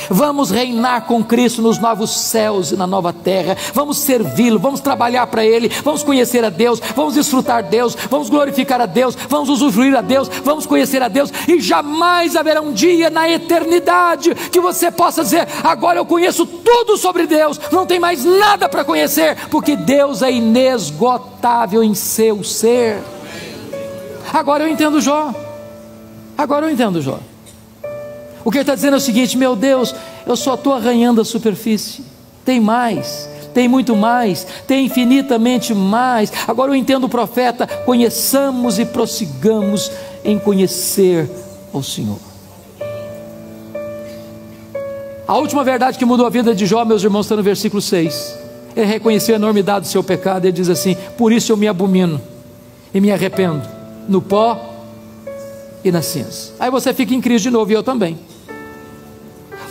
Vamos reinar com Cristo nos novos céus e na nova terra. Vamos servi-lo, vamos trabalhar para Ele, vamos conhecer a Deus, vamos desfrutar Deus, vamos glorificar a Deus, vamos usufruir a Deus, vamos conhecer a Deus. E jamais haverá um dia na eternidade que você possa dizer: agora eu conheço tudo sobre Deus, não tem mais nada para conhecer, porque Deus é inesgotável em seu ser. Agora eu entendo Jó. O que ele está dizendo é o seguinte: meu Deus, eu só estou arranhando a superfície. Tem mais, tem muito mais, tem infinitamente mais. Agora eu entendo o profeta: conheçamos e prossigamos em conhecer o Senhor. A última verdade que mudou a vida de Jó, meus irmãos, está no versículo 6. Ele reconheceu a enormidade do seu pecado. Ele diz assim: por isso eu me abomino e me arrependo no pó e na cinza. Aí você fica em crise de novo, e eu também.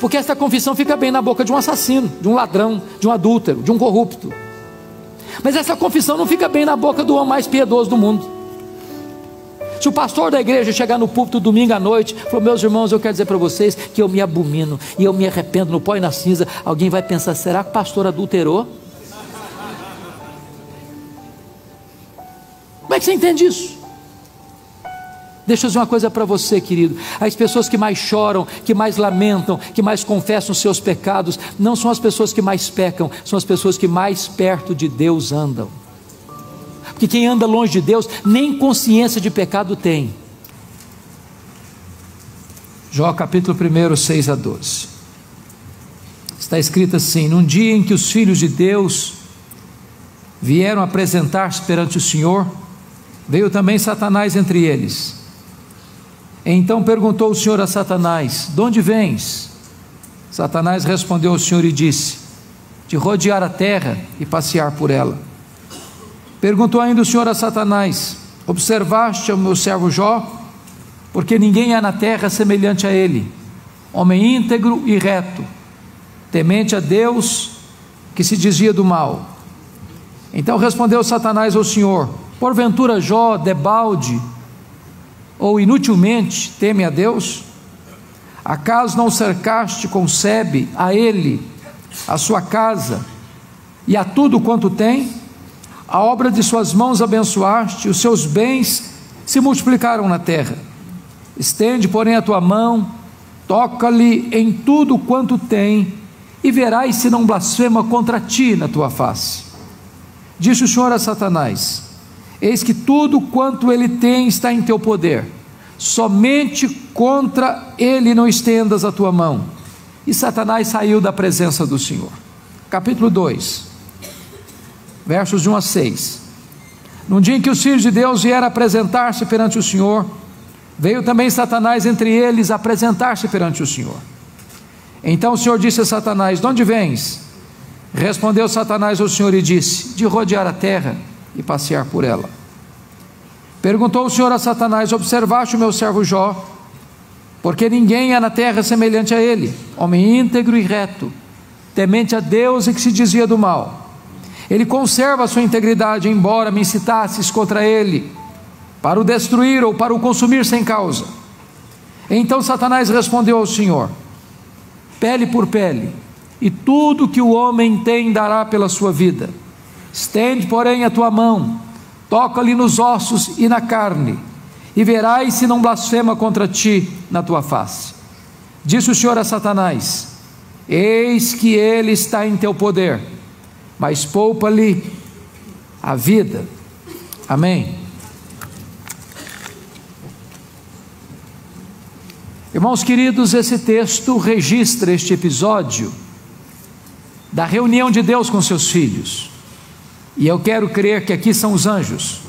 Porque essa confissão fica bem na boca de um assassino, de um ladrão, de um adúltero, de um corrupto. Mas essa confissão não fica bem na boca do homem mais piedoso do mundo. Se o pastor da igreja chegar no púlpito domingo à noite e falar: meus irmãos, eu quero dizer para vocês que eu me abomino e eu me arrependo no pó e na cinza, alguém vai pensar: será que o pastor adulterou? Como é que você entende isso? Deixa eu dizer uma coisa para você, querido: as pessoas que mais choram, que mais lamentam, que mais confessam os seus pecados, não são as pessoas que mais pecam, são as pessoas que mais perto de Deus andam. Porque quem anda longe de Deus, nem consciência de pecado tem. Jó capítulo 1, 6 a 12. Está escrito assim: num dia em que os filhos de Deus vieram apresentar-se perante o Senhor, veio também Satanás entre eles. Então perguntou o Senhor a Satanás: de onde vens? Satanás respondeu ao Senhor e disse: de rodear a terra e passear por ela. Perguntou ainda o Senhor a Satanás: observaste o meu servo Jó? Porque ninguém há na terra semelhante a ele, homem íntegro e reto, temente a Deus, que se desvia do mal. Então respondeu Satanás ao Senhor: porventura Jó, debalde ou inutilmente, teme a Deus? Acaso não cercaste com sebe a ele, a sua casa e a tudo quanto tem? A obra de suas mãos abençoaste, os seus bens se multiplicaram na terra. Estende, porém, a tua mão, toca-lhe em tudo quanto tem, e verás se não blasfema contra ti na tua face. Disse o Senhor a Satanás: eis que tudo quanto ele tem está em teu poder, somente contra ele não estendas a tua mão. E Satanás saiu da presença do Senhor. Capítulo 2, versos de 1 a 6. Num dia em que os filhos de Deus vieram apresentar-se perante o Senhor, veio também Satanás entre eles apresentar-se perante o Senhor. Então o Senhor disse a Satanás: de onde vens? Respondeu Satanás ao Senhor e disse: de rodear a terra e passear por ela. Perguntou o Senhor a Satanás: observaste o meu servo Jó? Porque ninguém há na terra semelhante a ele, homem íntegro e reto, temente a Deus e que se desvia do mal. Ele conserva a sua integridade, embora me incitasses contra ele, para o destruir ou para o consumir sem causa. Então Satanás respondeu ao Senhor: pele por pele, e tudo que o homem tem dará pela sua vida. Estende, porém, a tua mão, toca-lhe nos ossos e na carne, e verás se não blasfema contra ti na tua face. Disse o Senhor a Satanás: eis que ele está em teu poder, mas poupa-lhe a vida. Amém. Irmãos queridos, esse texto registra este episódio da reunião de Deus com seus filhos. E eu quero crer que aqui são os anjos.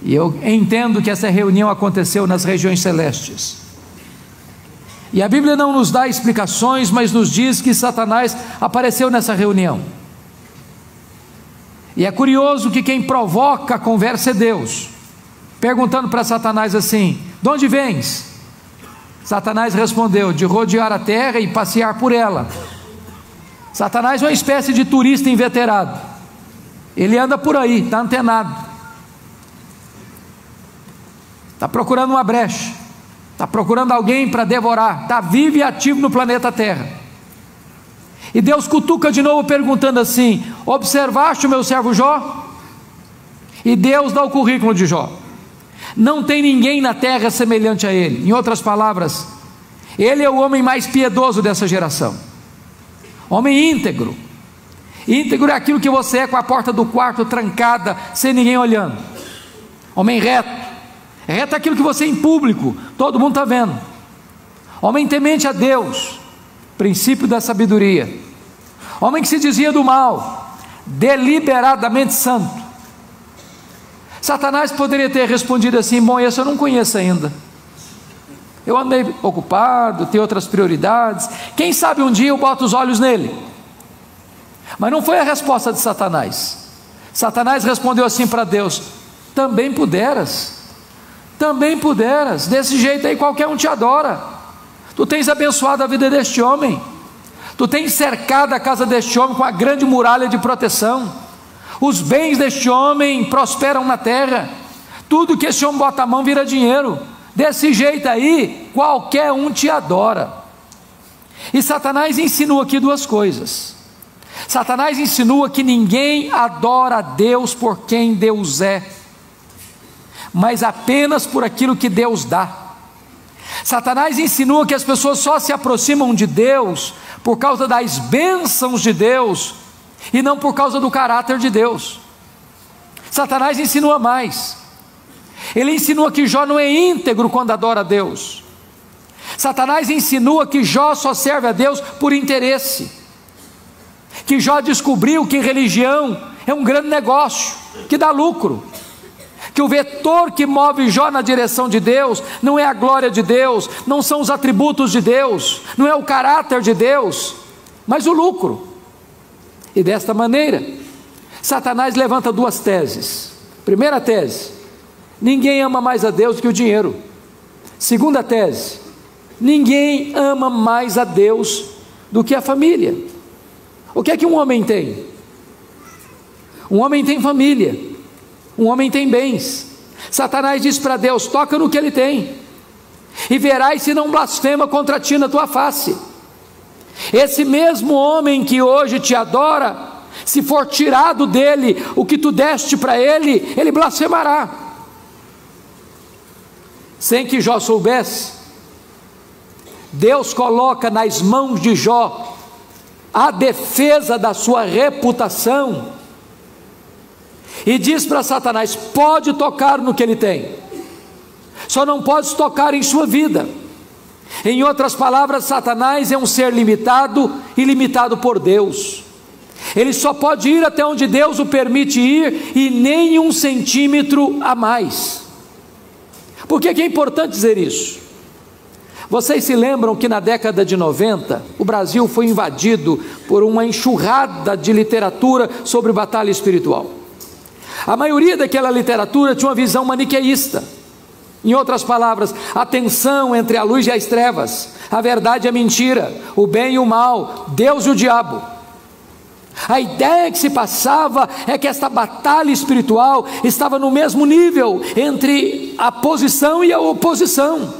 E eu entendo que essa reunião aconteceu nas regiões celestes. E a Bíblia não nos dá explicações, mas nos diz que Satanás apareceu nessa reunião. E é curioso que quem provoca a conversa é Deus, perguntando para Satanás assim: de onde vens? Satanás respondeu: de rodear a terra e passear por ela. Satanás é uma espécie de turista inveterado. Ele anda por aí, está antenado, está procurando uma brecha. está procurando alguém para devorar, está vivo e ativo no planeta Terra. E Deus cutuca de novo perguntando assim: observaste o meu servo Jó? E Deus dá o currículo de Jó. Não tem ninguém na terra semelhante a ele. Em outras palavras, ele é o homem mais piedoso dessa geração. Homem íntegro. Íntegro é aquilo que você é com a porta do quarto trancada, sem ninguém olhando. Homem reto. Reto é aquilo que você é em público, todo mundo está vendo. Homem temente a Deus, princípio da sabedoria. Homem que se dizia do mal, deliberadamente santo. Satanás poderia ter respondido assim: bom, esse eu não conheço ainda, eu andei ocupado, tenho outras prioridades, quem sabe um dia eu boto os olhos nele. Mas não foi a resposta de Satanás. Satanás respondeu assim para Deus: também puderas, desse jeito aí qualquer um te adora. Tu tens abençoado a vida deste homem, tu tens cercado a casa deste homem com a grande muralha de proteção, os bens deste homem prosperam na terra, tudo que este homem bota a mão vira dinheiro, desse jeito aí qualquer um te adora. E Satanás insinua aqui duas coisas. Satanás insinua que ninguém adora a Deus por quem Deus é, mas apenas por aquilo que Deus dá. Satanás insinua que as pessoas só se aproximam de Deus por causa das bênçãos de Deus e não por causa do caráter de Deus. Satanás insinua mais. Ele insinua que Jó não é íntegro quando adora a Deus. Satanás insinua que Jó só serve a Deus por interesse, que Jó descobriu que religião é um grande negócio, que dá lucro, que o vetor que move Jó na direção de Deus não é a glória de Deus, não são os atributos de Deus, não é o caráter de Deus, mas o lucro. E desta maneira, Satanás levanta duas teses. Primeira tese: ninguém ama mais a Deus do que o dinheiro. Segunda tese: ninguém ama mais a Deus do que a família. O que é que um homem tem? Um homem tem família, um homem tem bens. Satanás diz para Deus: toca no que ele tem, e verás se não blasfema contra ti na tua face. Esse mesmo homem que hoje te adora, se for tirado dele o que tu deste para ele, ele blasfemará. Sem que Jó soubesse, Deus coloca nas mãos de Jó a defesa da sua reputação, e diz para Satanás: pode tocar no que ele tem, só não pode tocar em sua vida. Em outras palavras, Satanás é um ser limitado e limitado por Deus. Ele só pode ir até onde Deus o permite ir, e nem 1 centímetro a mais. Por que é importante dizer isso? Vocês se lembram que na década de 90, o Brasil foi invadido por uma enxurrada de literatura sobre batalha espiritual. A maioria daquela literatura tinha uma visão maniqueísta. Em outras palavras, a tensão entre a luz e as trevas, a verdade e a mentira, o bem e o mal, Deus e o diabo. A ideia que se passava é que esta batalha espiritual estava no mesmo nível entre a posição e a oposição,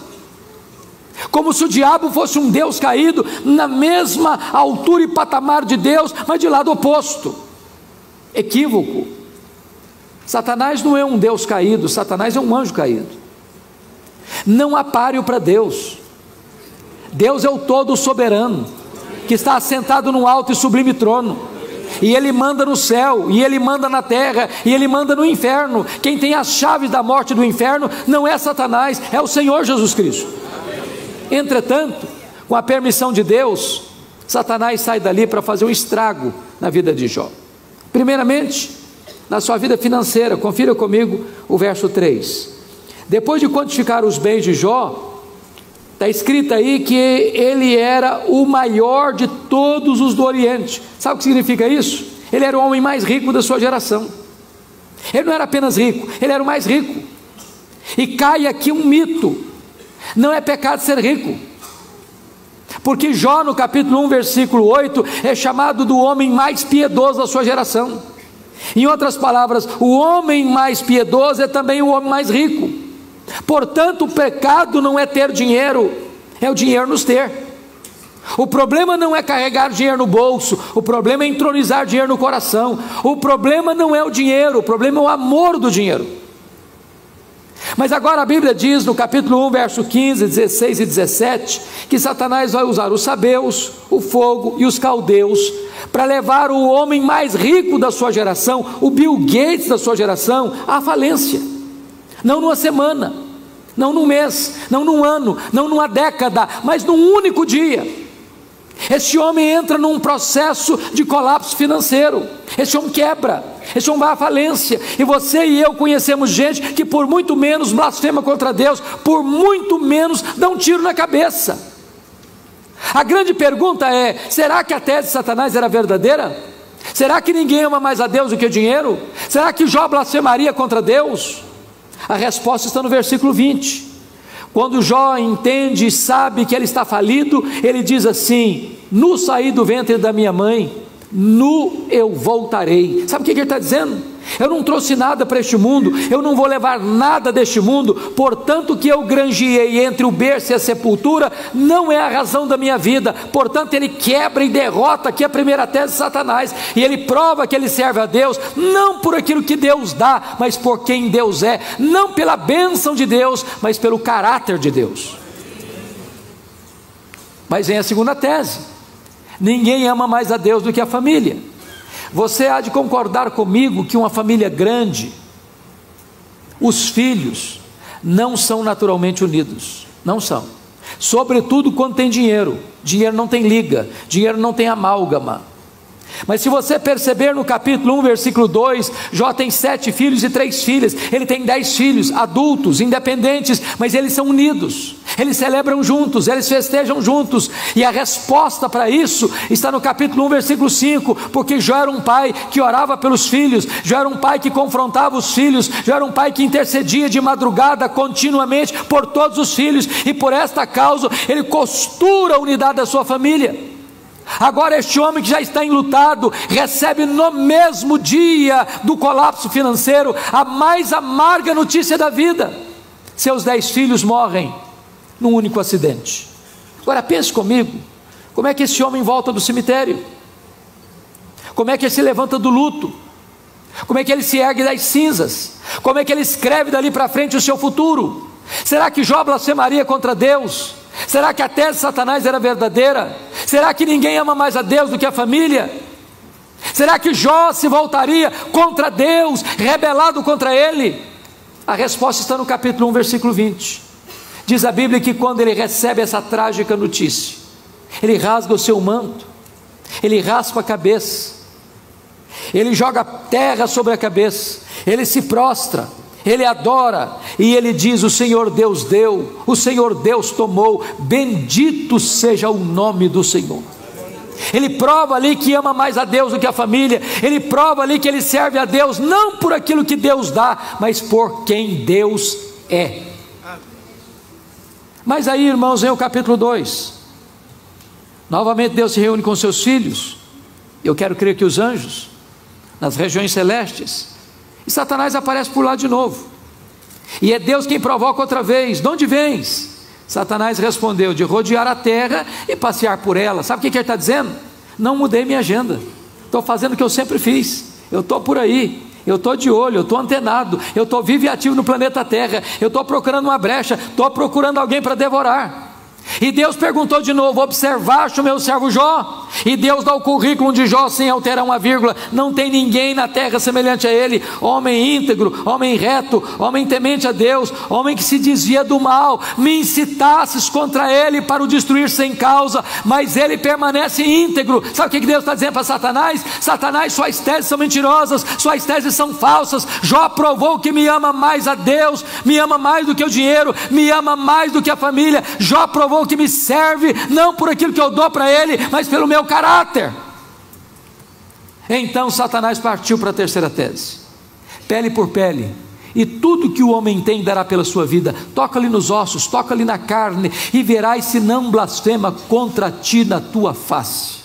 como se o diabo fosse um Deus caído na mesma altura e patamar de Deus, mas de lado oposto. Equívoco. Satanás não é um Deus caído, Satanás é um anjo caído. Não há páreo para Deus. Deus é o todo soberano, que está assentado num alto e sublime trono, e Ele manda no céu, e Ele manda na terra, e Ele manda no inferno. Quem tem as chaves da morte e do inferno não é Satanás, é o Senhor Jesus Cristo. Entretanto, com a permissão de Deus, Satanás sai dali para fazer um estrago na vida de Jó. Primeiramente, na sua vida financeira. Confira comigo o verso 3. Depois de quantificar os bens de Jó, está escrito aí que ele era o maior de todos os do Oriente. Sabe o que significa isso? Ele era o homem mais rico da sua geração. Ele não era apenas rico, ele era o mais rico. E cai aqui um mito: não é pecado ser rico, porque Jó no capítulo 1 versículo 8 é chamado do homem mais piedoso da sua geração. Em outras palavras, o homem mais piedoso é também o homem mais rico, Portanto, o pecado não é ter dinheiro, é o dinheiro nos ter. O problema não é carregar dinheiro no bolso, o problema é entronizar dinheiro no coração. O problema não é o dinheiro, o problema é o amor do dinheiro. Mas agora a Bíblia diz no capítulo 1, verso 15, 16 e 17, que Satanás vai usar os sabeus, o fogo e os caldeus para levar o homem mais rico da sua geração, o Bill Gates da sua geração, à falência. Não numa semana, não num mês, não num ano, não numa década, mas num único dia. Esse homem entra num processo de colapso financeiro, esse homem quebra, esse homem vai à falência. E você e eu conhecemos gente que por muito menos blasfema contra Deus, por muito menos dá um tiro na cabeça. A grande pergunta é: será que a tese de Satanás era verdadeira? Será que ninguém ama mais a Deus do que o dinheiro? Será que Jó blasfemaria contra Deus? A resposta está no versículo 20. Quando Jó entende e sabe que ele está falido, ele diz assim: nu saí do ventre da minha mãe, nu eu voltarei. Sabe o que ele está dizendo? Eu não trouxe nada para este mundo, eu não vou levar nada deste mundo, portanto que eu granjeei entre o berço e a sepultura, não é a razão da minha vida. Portanto ele quebra e derrota aqui a primeira tese de Satanás, e ele prova que ele serve a Deus, não por aquilo que Deus dá, mas por quem Deus é, não pela bênção de Deus, mas pelo caráter de Deus. Mas vem a segunda tese: ninguém ama mais a Deus do que a família. Você há de concordar comigo que uma família grande, os filhos não são naturalmente unidos, não são, sobretudo quando tem dinheiro. Dinheiro não tem liga, dinheiro não tem amálgama. Mas se você perceber no capítulo 1, versículo 2, Jó tem 7 filhos e 3 filhas, ele tem 10 filhos, adultos, independentes, mas eles são unidos, eles celebram juntos, eles festejam juntos, e a resposta para isso está no capítulo 1, versículo 5, porque Jó era um pai que orava pelos filhos, Jó era um pai que confrontava os filhos, Jó era um pai que intercedia de madrugada continuamente por todos os filhos, e por esta causa ele costura a unidade da sua família. Agora este homem que já está enlutado, recebe no mesmo dia do colapso financeiro a mais amarga notícia da vida: seus 10 filhos morrem num único acidente. Agora pense comigo, como é que esse homem volta do cemitério? Como é que ele se levanta do luto? Como é que ele se ergue das cinzas? Como é que ele escreve dali para frente o seu futuro? Será que Jó blasfemaria contra Deus? Será que a tese de Satanás era verdadeira? Será que ninguém ama mais a Deus do que a família? Será que Jó se voltaria contra Deus, rebelado contra ele? A resposta está no capítulo 1, versículo 20. Diz a Bíblia que quando ele recebe essa trágica notícia, ele rasga o seu manto, ele raspa a cabeça, ele joga terra sobre a cabeça, ele se prostra, ele adora, e ele diz: o Senhor Deus deu, o Senhor Deus tomou, bendito seja o nome do Senhor. Ele prova ali que ama mais a Deus do que a família, ele prova ali que ele serve a Deus, não por aquilo que Deus dá, mas por quem Deus é. Mas aí, irmãos, vem o capítulo 2, novamente Deus se reúne com seus filhos, eu quero crer que os anjos, nas regiões celestes, e Satanás aparece por lá de novo, e é Deus quem provoca outra vez: de onde vens? Satanás respondeu: de rodear a terra e passear por ela. Sabe o que ele está dizendo? Não mudei minha agenda, estou fazendo o que eu sempre fiz, eu estou por aí, eu estou de olho, eu estou antenado, eu estou vivo e ativo no planeta Terra, eu estou procurando uma brecha, estou procurando alguém para devorar. E Deus perguntou de novo: observaste o meu servo Jó? E Deus dá o currículo de Jó sem alterar uma vírgula: não tem ninguém na terra semelhante a ele, homem íntegro, homem reto, homem temente a Deus, homem que se desvia do mal. Me incitasses contra ele para o destruir sem causa, mas ele permanece íntegro. Sabe o que Deus está dizendo para Satanás? Satanás, suas teses são mentirosas, suas teses são falsas. Jó provou que me ama mais a Deus, me ama mais do que o dinheiro, me ama mais do que a família. Jó provou que me serve não por aquilo que eu dou para ele, mas pelo meu caráter. Então Satanás partiu para a terceira tese: pele por pele, e tudo que o homem tem dará pela sua vida. Toca-lhe nos ossos, toca-lhe na carne, e verás se não blasfema contra ti na tua face.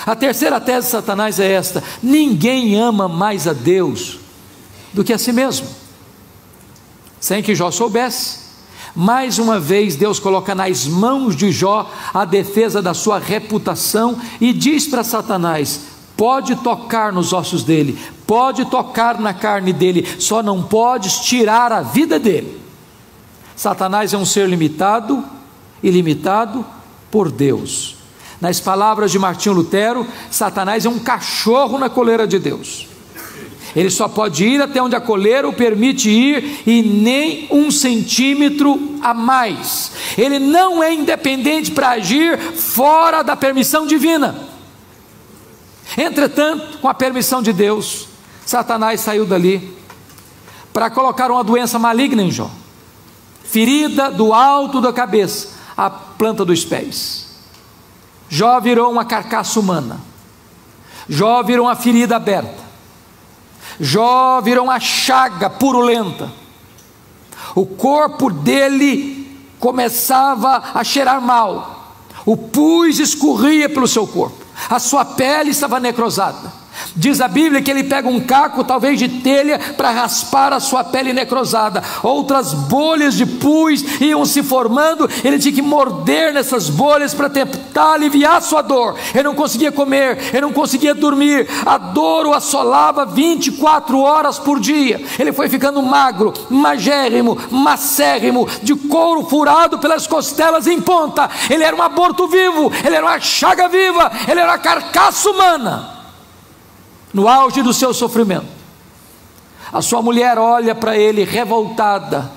A terceira tese de Satanás é esta: ninguém ama mais a Deus do que a si mesmo. Sem que Jó soubesse, Mais uma vez Deus coloca nas mãos de Jó a defesa da sua reputação e diz para Satanás: pode tocar nos ossos dele, pode tocar na carne dele, só não podes tirar a vida dele. Satanás é um ser limitado e limitado por Deus. Nas palavras de Martinho Lutero, Satanás é um cachorro na coleira de Deus. Ele só pode ir até onde a coleira o permite ir e nem 1 centímetro a mais. Ele não é independente para agir fora da permissão divina. Entretanto, com a permissão de Deus, Satanás saiu dali para colocar uma doença maligna em Jó, ferida do alto da cabeça à planta dos pés. Jó virou uma carcaça humana, Jó virou uma ferida aberta, Jó virou uma chaga purulenta. O corpo dele começava a cheirar mal, o pus escorria pelo seu corpo, a sua pele estava necrosada. Diz a Bíblia que ele pega um caco, talvez de telha, para raspar a sua pele necrosada. Outras bolhas de pus iam se formando. Ele tinha que morder nessas bolhas para tentar aliviar a sua dor. Ele não conseguia comer, ele não conseguia dormir. A dor o assolava 24 horas por dia. Ele foi ficando magro, magérrimo, macérrimo, de couro furado pelas costelas em ponta. Ele era um aborto vivo, ele era uma chaga viva, ele era uma carcaça humana. No auge do seu sofrimento, a sua mulher olha para ele revoltada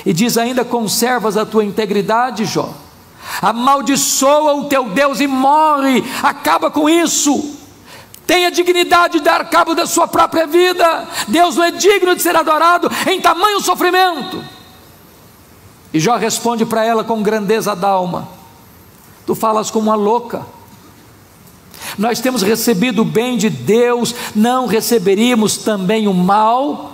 e diz: ainda conservas a tua integridade, Jó? Amaldiçoa o teu Deus e morre, acaba com isso. Tenha dignidade de dar cabo da sua própria vida. Deus não é digno de ser adorado em tamanho sofrimento. E Jó responde para ela com grandeza d'alma: tu falas como uma louca. Nós temos recebido o bem de Deus, não receberíamos também o mal?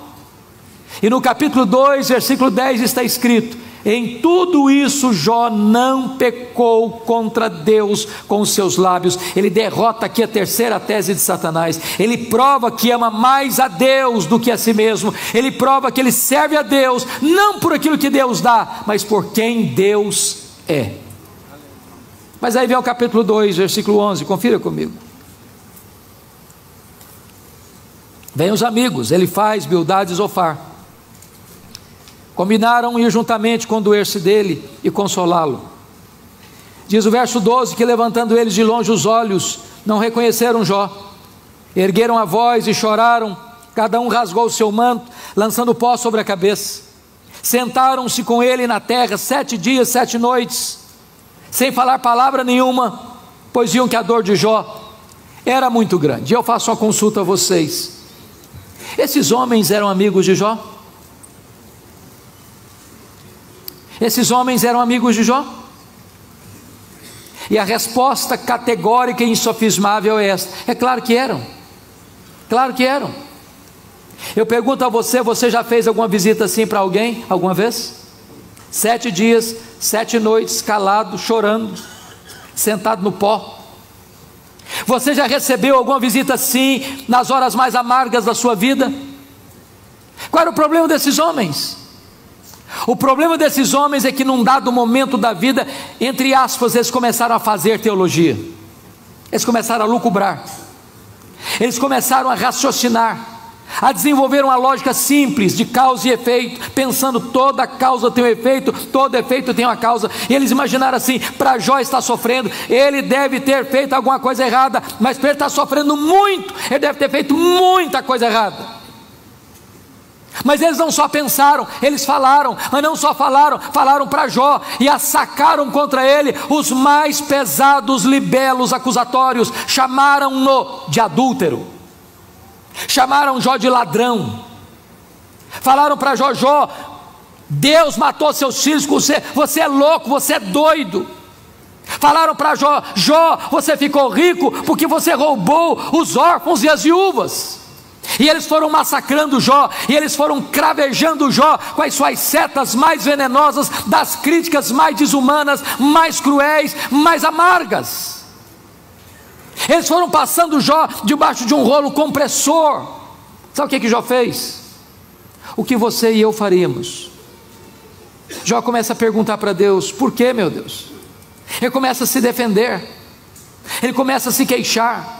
E no capítulo 2, versículo 10 está escrito: em tudo isso Jó não pecou contra Deus com os seus lábios. Ele derrota aqui a terceira tese de Satanás. Ele prova que ama mais a Deus do que a si mesmo. Ele prova que ele serve a Deus, não por aquilo que Deus dá, mas por quem Deus é. Mas aí vem o capítulo 2, versículo 11, confira comigo. Vem os amigos, Elifaz, Bildade e Zofar. Combinaram ir juntamente condoer-se dele e consolá-lo. Diz o verso 12 que, levantando eles de longe os olhos, não reconheceram Jó. Ergueram a voz e choraram, cada um rasgou o seu manto, lançando pó sobre a cabeça. Sentaram-se com ele na terra 7 dias, 7 noites, sem falar palavra nenhuma, pois viam que a dor de Jó era muito grande. E eu faço uma consulta a vocês: esses homens eram amigos de Jó? Esses homens eram amigos de Jó? E a resposta categórica e insofismável é esta: é claro que eram. Claro que eram. Eu pergunto a você: você já fez alguma visita assim para alguém, alguma vez? 7 dias, 7 noites, calado, chorando, sentado no pó. Você já recebeu alguma visita assim, nas horas mais amargas da sua vida? Qual era o problema desses homens? O problema desses homens é que num dado momento da vida, entre aspas, eles começaram a fazer teologia. Eles começaram a lucubrar. Eles começaram a raciocinar, a desenvolver uma lógica simples de causa e efeito, pensando: toda causa tem um efeito, todo efeito tem uma causa. E eles imaginaram assim: para Jó estar sofrendo, ele deve ter feito alguma coisa errada, mas para ele estar sofrendo muito, ele deve ter feito muita coisa errada. Mas eles não só pensaram, eles falaram, mas não só falaram, falaram para Jó e assacaram contra ele os mais pesados libelos acusatórios. Chamaram-no de adúltero, chamaram Jó de ladrão, falaram para Jó: Jó, Deus matou seus filhos com você, você é louco, você é doido. Falaram para Jó: Jó, você ficou rico porque você roubou os órfãos e as viúvas. E eles foram massacrando Jó, e eles foram cravejando Jó com as suas setas mais venenosas, das críticas mais desumanas, mais cruéis, mais amargas. Eles foram passando Jó debaixo de um rolo compressor. Sabe o que Jó fez? O que você e eu faríamos. Jó começa a perguntar para Deus: por que, meu Deus? Ele começa a se defender, ele começa a se queixar.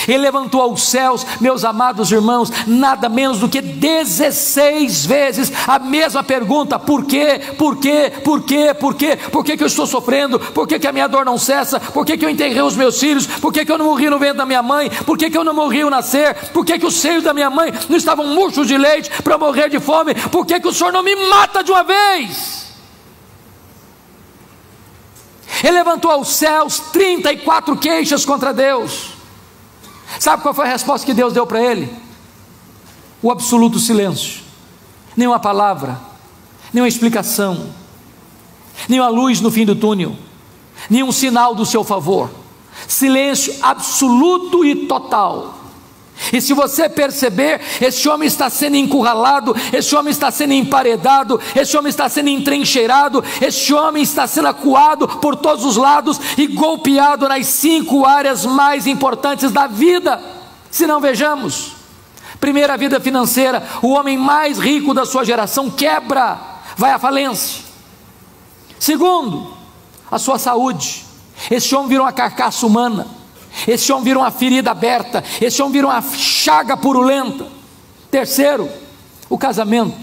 Ele levantou aos céus, meus amados irmãos, nada menos do que 16 vezes a mesma pergunta: por quê, por quê, por quê, por quê? Por que que eu estou sofrendo? Por que que a minha dor não cessa? Por que que eu enterrei os meus filhos? Por que que eu não morri no ventre da minha mãe? Por que que eu não morri ao nascer? Por que que os seios da minha mãe não estavam murchos de leite para eu morrer de fome? Por que que o Senhor não me mata de uma vez? Ele levantou aos céus 34 queixas contra Deus. Sabe qual foi a resposta que Deus deu para ele? O absoluto silêncio. Nenhuma palavra, nenhuma explicação, nenhuma luz no fim do túnel, nenhum sinal do seu favor. Silêncio absoluto e total. E se você perceber, esse homem está sendo encurralado, esse homem está sendo emparedado, esse homem está sendo entrincheirado, esse homem está sendo acuado por todos os lados e golpeado nas 5 áreas mais importantes da vida. Se não, vejamos: primeiro, a vida financeira. O homem mais rico da sua geração quebra, vai à falência. Segundo, a sua saúde. Esse homem virou uma carcaça humana. Esse homem vira uma ferida aberta, esse homem vira uma chaga purulenta. Terceiro, o casamento.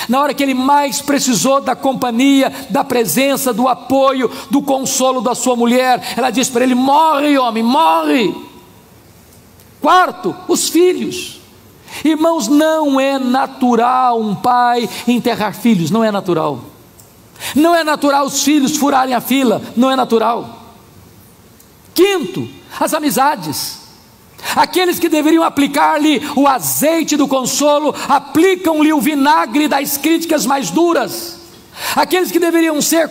Na hora que ele mais precisou da companhia, da presença, do apoio, do consolo da sua mulher, ela disse para ele: morre, homem, morre. Quarto, os filhos. Irmãos, não é natural um pai enterrar filhos, não é natural. Não é natural os filhos furarem a fila, não é natural. Quinto, as amizades. Aqueles que deveriam aplicar-lhe o azeite do consolo, aplicam-lhe o vinagre das críticas mais duras. Aqueles que deveriam ser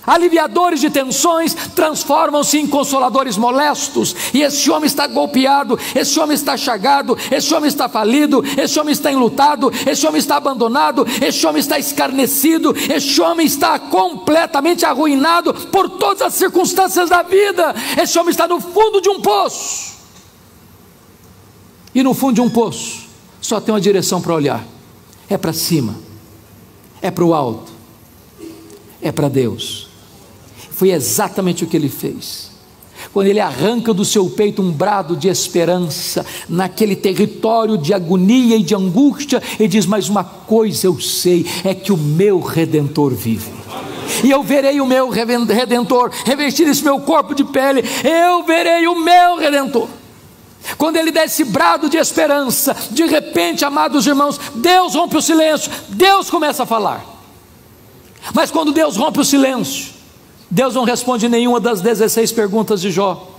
aliviadores de tensões, transformam-se em consoladores molestos. E esse homem está golpeado, esse homem está chagado, esse homem está falido, esse homem está enlutado, esse homem está abandonado, esse homem está escarnecido, esse homem está completamente arruinado por todas as circunstâncias da vida. Esse homem está no fundo de um poço, e no fundo de um poço só tem uma direção para olhar: é para cima, é para o alto, é para Deus. Foi exatamente o que ele fez. Quando ele arranca do seu peito um brado de esperança, naquele território de agonia e de angústia, ele diz: mas uma coisa eu sei, é que o meu Redentor vive, e eu verei o meu Redentor revestir esse meu corpo de pele, eu verei o meu Redentor. Quando ele dá esse brado de esperança, de repente, amados irmãos, Deus rompe o silêncio, Deus começa a falar. Mas quando Deus rompe o silêncio, Deus não responde nenhuma das 16 perguntas de Jó.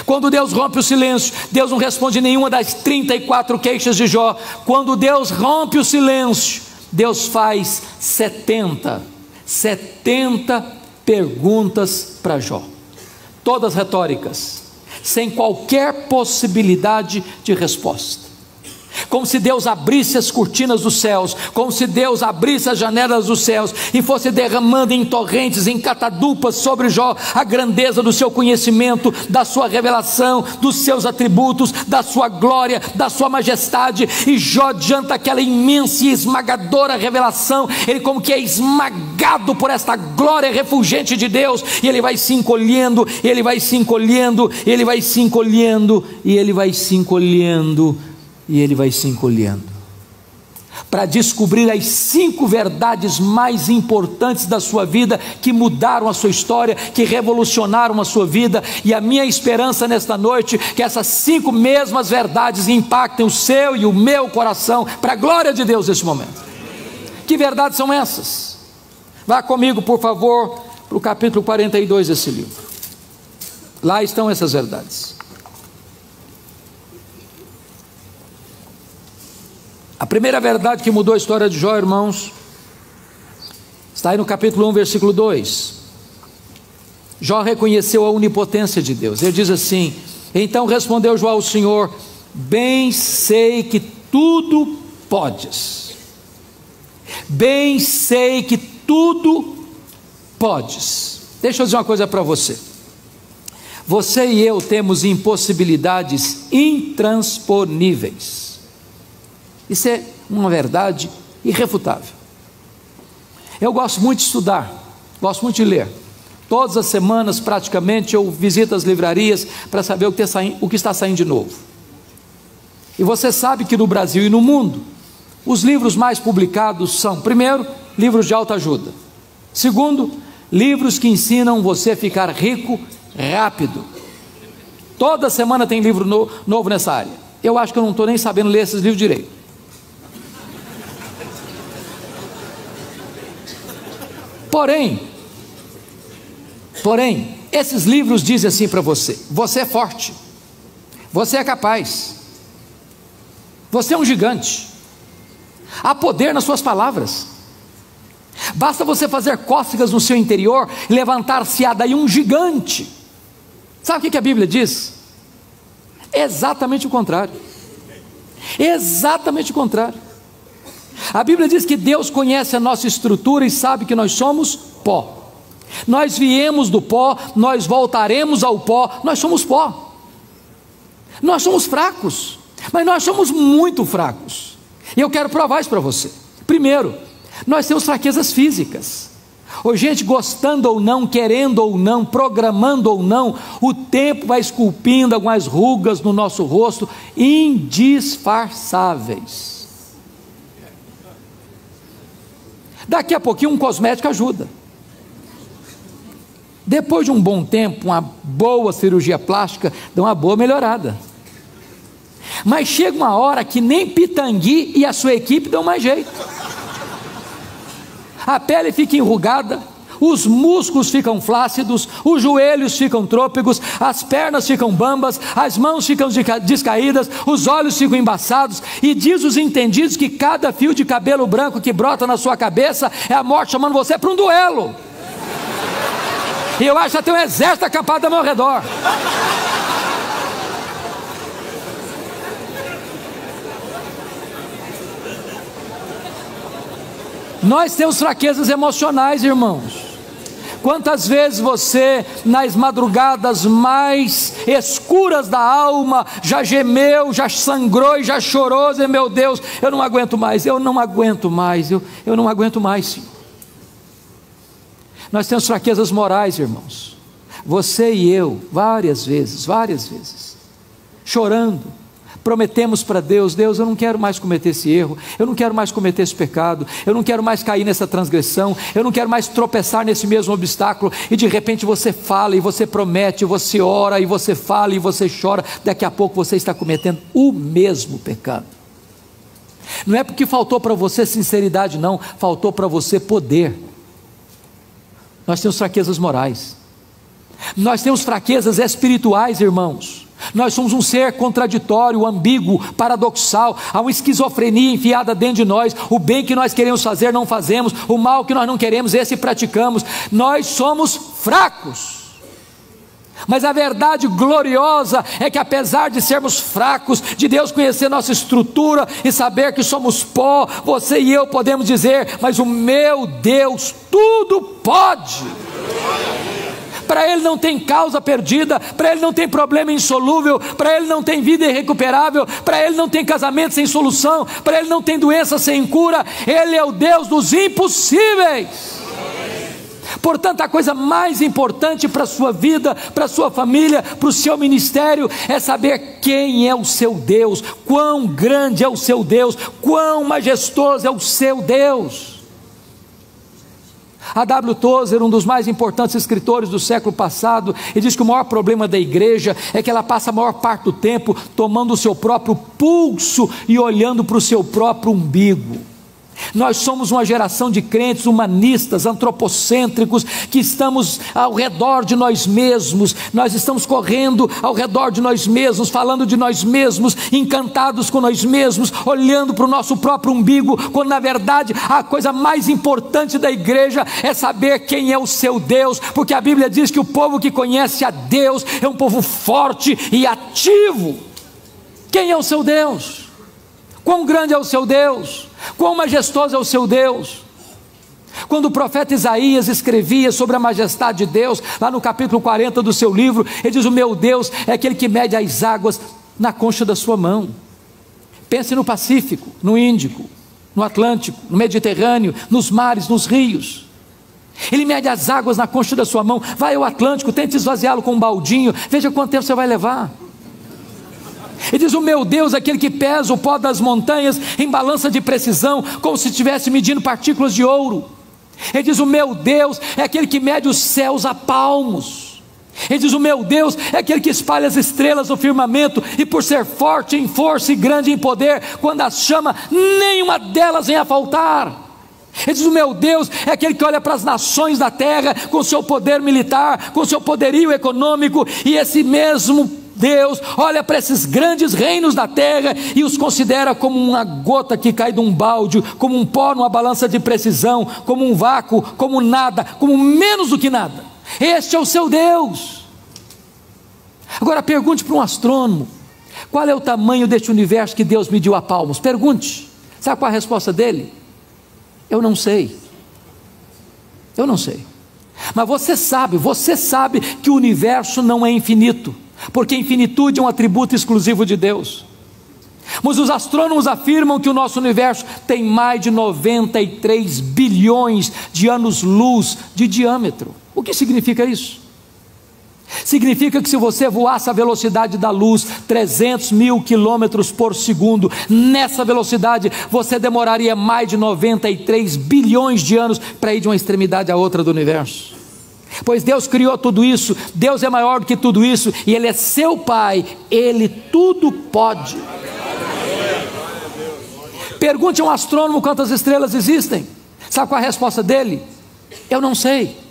Quando Deus rompe o silêncio, Deus não responde nenhuma das 34 queixas de Jó. Quando Deus rompe o silêncio, Deus faz 70 perguntas para Jó, todas retóricas, sem qualquer possibilidade de resposta. Como se Deus abrisse as cortinas dos céus, como se Deus abrisse as janelas dos céus e fosse derramando em torrentes, em catadupas sobre Jó a grandeza do seu conhecimento, da sua revelação, dos seus atributos, da sua glória, da sua majestade. E Jó, diante daquela imensa e esmagadora revelação, ele como que é esmagado por esta glória refulgente de Deus, e ele vai se encolhendo, e ele vai se encolhendo, e ele vai se encolhendo, e ele vai se encolhendo, e ele vai se encolhendo, para descobrir as 5 verdades mais importantes da sua vida, que mudaram a sua história, que revolucionaram a sua vida. E a minha esperança nesta noite, que essas 5 mesmas verdades impactem o seu e o meu coração, para a glória de Deus nesse momento. Que verdades são essas? Vá comigo, por favor, para o capítulo 42 desse livro. Lá estão essas verdades. A primeira verdade que mudou a história de Jó, irmãos, está aí no capítulo 1, versículo 2. Jó reconheceu a onipotência de Deus. Ele diz assim: então respondeu Jó ao Senhor: bem sei que tudo podes. Bem sei que tudo podes. Deixa eu dizer uma coisa para você. Você e eu temos impossibilidades intransponíveis. Isso é uma verdade irrefutável. Eu gosto muito de estudar, gosto muito de ler. Todas as semanas, praticamente, eu visito as livrarias para saber o que está saindo de novo. E você sabe que no Brasil e no mundo, os livros mais publicados são, primeiro, livros de autoajuda. Segundo, livros que ensinam você a ficar rico rápido. Toda semana tem livro novo nessa área. Eu acho que eu não estou nem sabendo ler esses livros direito. Porém, esses livros dizem assim para você: você é forte, você é capaz, você é um gigante, há poder nas suas palavras, basta você fazer cócegas no seu interior e levantar-se-á daí um gigante. Sabe o que a Bíblia diz? Exatamente o contrário. Exatamente o contrário. A Bíblia diz que Deus conhece a nossa estrutura e sabe que nós somos pó. Nós viemos do pó, nós voltaremos ao pó, nós somos pó. Nós somos fracos, mas nós somos muito fracos. E eu quero provar isso para você. Primeiro, nós temos fraquezas físicas. Ou gente, gostando ou não, querendo ou não, programando ou não, o tempo vai esculpindo algumas rugas no nosso rosto, indisfarçáveis. Daqui a pouquinho um cosmético ajuda. Depois de um bom tempo, uma boa cirurgia plástica dá uma boa melhorada. Mas chega uma hora que nem Pitangui e a sua equipe dão mais jeito. A pele fica enrugada, os músculos ficam flácidos, os joelhos ficam trôpegos, as pernas ficam bambas, as mãos ficam descaídas, os olhos ficam embaçados, e diz os entendidos que cada fio de cabelo branco que brota na sua cabeça é a morte chamando você para um duelo. E eu acho que tem um exército acampado ao meu redor. Nós temos fraquezas emocionais, irmãos. Quantas vezes você, nas madrugadas mais escuras da alma, já gemeu, já sangrou e já chorou, e meu Deus, eu não aguento mais, eu não aguento mais, eu não aguento mais, Senhor. Nós temos fraquezas morais, irmãos. Você e eu, várias vezes, chorando, prometemos para Deus: Deus, eu não quero mais cometer esse erro, eu não quero mais cometer esse pecado, eu não quero mais cair nessa transgressão, eu não quero mais tropeçar nesse mesmo obstáculo. E de repente você fala e você promete, você ora e você fala e você chora, daqui a pouco você está cometendo o mesmo pecado. Não é porque faltou para você sinceridade, não, faltou para você poder. Nós temos fraquezas morais, nós temos fraquezas espirituais, irmãos. Nós somos um ser contraditório, ambíguo, paradoxal. Há uma esquizofrenia enfiada dentro de nós. O bem que nós queremos fazer não fazemos, o mal que nós não queremos, esse praticamos. Nós somos fracos. Mas a verdade gloriosa é que, apesar de sermos fracos, de Deus conhecer nossa estrutura e saber que somos pó, você e eu podemos dizer: mas o meu Deus tudo pode. Para Ele não tem causa perdida, para Ele não tem problema insolúvel, para Ele não tem vida irrecuperável, para Ele não tem casamento sem solução, para Ele não tem doença sem cura. Ele é o Deus dos impossíveis. Portanto, a coisa mais importante para a sua vida, para a sua família, para o seu ministério, é saber quem é o seu Deus, quão grande é o seu Deus, quão majestoso é o seu Deus. A W. Tozer, um dos mais importantes escritores do século passado, ele diz que o maior problema da igreja é que ela passa a maior parte do tempo tomando o seu próprio pulso e olhando para o seu próprio umbigo. Nós somos uma geração de crentes humanistas, antropocêntricos, que estamos ao redor de nós mesmos. Nós estamos correndo ao redor de nós mesmos, falando de nós mesmos, encantados com nós mesmos, olhando para o nosso próprio umbigo, quando na verdade a coisa mais importante da igreja é saber quem é o seu Deus, porque a Bíblia diz que o povo que conhece a Deus é um povo forte e ativo. Quem é o seu Deus? Quão grande é o seu Deus? Quão majestoso é o seu Deus? Quando o profeta Isaías escrevia sobre a majestade de Deus, lá no capítulo 40 do seu livro, ele diz: o meu Deus é aquele que mede as águas na concha da sua mão. Pense no Pacífico, no Índico, no Atlântico, no Mediterrâneo, nos mares, nos rios. Ele mede as águas na concha da sua mão. Vai ao Atlântico, tente esvaziá-lo com um baldinho, veja quanto tempo você vai levar. Ele diz: o meu Deus é aquele que pesa o pó das montanhas em balança de precisão, como se estivesse medindo partículas de ouro. Ele diz: o meu Deus é aquele que mede os céus a palmos. Ele diz: o meu Deus é aquele que espalha as estrelas no firmamento, e por ser forte em força e grande em poder, quando as chama, nenhuma delas vem a faltar. Ele diz: o meu Deus é aquele que olha para as nações da terra com seu poder militar, com seu poderio econômico, e esse mesmo Deus olha para esses grandes reinos da terra e os considera como uma gota que cai de um balde, como um pó numa balança de precisão, como um vácuo, como nada, como menos do que nada. Este é o seu Deus. Agora pergunte para um astrônomo: qual é o tamanho deste universo que Deus mediu a palmos? Pergunte. Sabe qual é a resposta dele? Eu não sei. Eu não sei. Mas você sabe que o universo não é infinito, porque infinitude é um atributo exclusivo de Deus. Mas os astrônomos afirmam que o nosso universo tem mais de 93 bilhões de anos-luz de diâmetro. O que significa isso? Significa que se você voasse a velocidade da luz, 300 mil quilômetros por segundo, nessa velocidade você demoraria mais de 93 bilhões de anos para ir de uma extremidade à outra do universo. Pois Deus criou tudo isso, Deus é maior do que tudo isso, e Ele é seu Pai, Ele tudo pode. Pergunte a um astrônomo quantas estrelas existem. Sabe qual é a resposta dele? Eu não sei.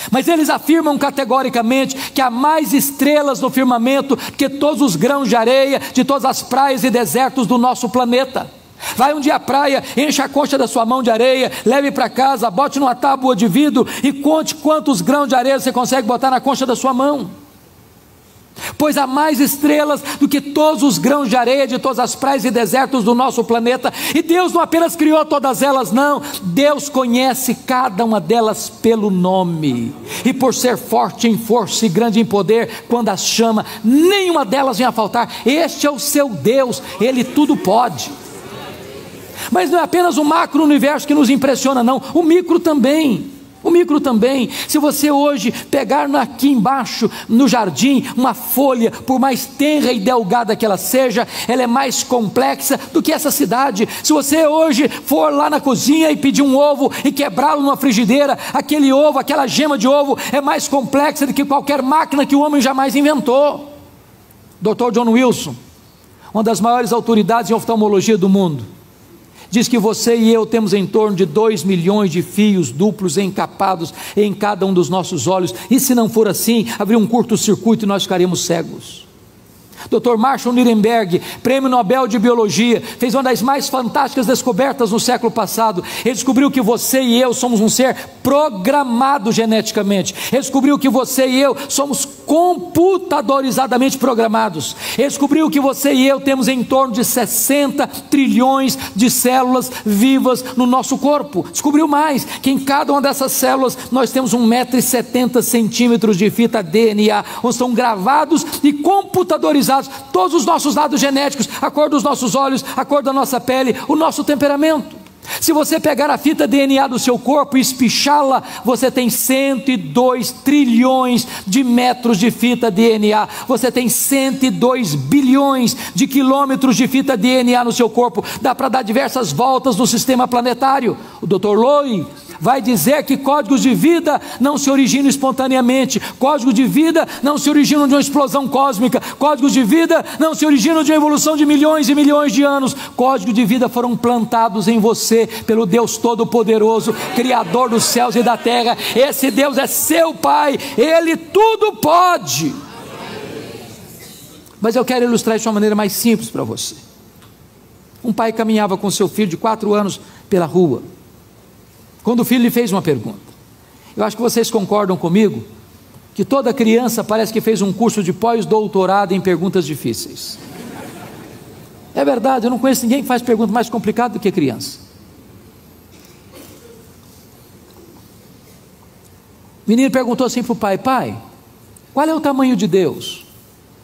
Mas eles afirmam categoricamente que há mais estrelas no firmamento que todos os grãos de areia de todas as praias e desertos do nosso planeta. Vai um dia à praia, encha a concha da sua mão de areia, leve para casa, bote numa tábua de vidro e conte quantos grãos de areia você consegue botar na concha da sua mão. Pois há mais estrelas do que todos os grãos de areia de todas as praias e desertos do nosso planeta. E Deus não apenas criou todas elas, não. Deus conhece cada uma delas pelo nome. E por ser forte em força e grande em poder, quando as chama, nenhuma delas vem a faltar. Este é o seu Deus, Ele tudo pode. Mas não é apenas o macro universo que nos impressiona, não. O micro também. O micro também. Se você hoje pegar aqui embaixo no jardim uma folha, por mais tenra e delgada que ela seja, ela é mais complexa do que essa cidade. Se você hoje for lá na cozinha e pedir um ovo e quebrá-lo numa frigideira, aquele ovo, aquela gema de ovo é mais complexa do que qualquer máquina que o homem jamais inventou. Dr. John Wilson, uma das maiores autoridades em oftalmologia do mundo, diz que você e eu temos em torno de 2 milhões de fios duplos encapados em cada um dos nossos olhos, e se não for assim, haveria um curto-circuito e nós ficaríamos cegos. Dr. Marshall Nirenberg, prêmio Nobel de Biologia, fez uma das mais fantásticas descobertas no século passado. Ele descobriu que você e eu somos um ser programado geneticamente. Ele descobriu que você e eu somos computadorizadamente programados. Ele descobriu que você e eu temos em torno de 60 trilhões de células vivas no nosso corpo. Descobriu mais, que em cada uma dessas células nós temos 1,70 m de fita DNA, onde estão gravados e computadorizados todos os nossos dados genéticos, a cor dos nossos olhos, a cor da nossa pele, o nosso temperamento. Se você pegar a fita DNA do seu corpo e espichá-la, você tem 102 trilhões de metros de fita DNA, você tem 102 bilhões de quilômetros de fita DNA no seu corpo. Dá para dar diversas voltas no sistema planetário. O Dr. Loy vai dizer que códigos de vida não se originam espontaneamente, códigos de vida não se originam de uma explosão cósmica, códigos de vida não se originam de uma evolução de milhões e milhões de anos. Códigos de vida foram plantados em você pelo Deus Todo-Poderoso, Criador dos céus e da terra. Esse Deus é seu Pai, Ele tudo pode. Mas eu quero ilustrar isso de uma maneira mais simples para você. Um pai caminhava com seu filho de 4 anos pela rua, quando o filho lhe fez uma pergunta. Eu acho que vocês concordam comigo que toda criança parece que fez um curso de pós-doutorado em perguntas difíceis. É verdade, eu não conheço ninguém que faz pergunta mais complicada do que criança. O menino perguntou assim para o pai: pai, qual é o tamanho de Deus?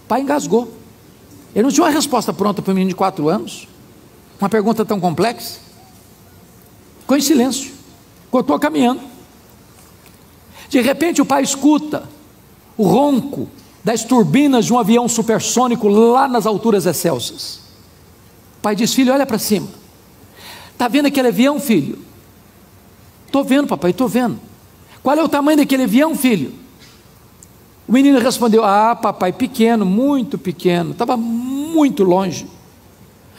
O pai engasgou. Ele não tinha uma resposta pronta para o menino de 4 anos. Uma pergunta tão complexa. Ficou em silêncio. Continuou caminhando. De repente o pai escuta o ronco das turbinas de um avião supersônico lá nas alturas excelsas. O pai diz: filho, olha para cima. Está vendo aquele avião, filho? Estou vendo, papai, estou vendo. Qual é o tamanho daquele avião, filho? O menino respondeu: ah, papai, pequeno, muito pequeno, estava muito longe.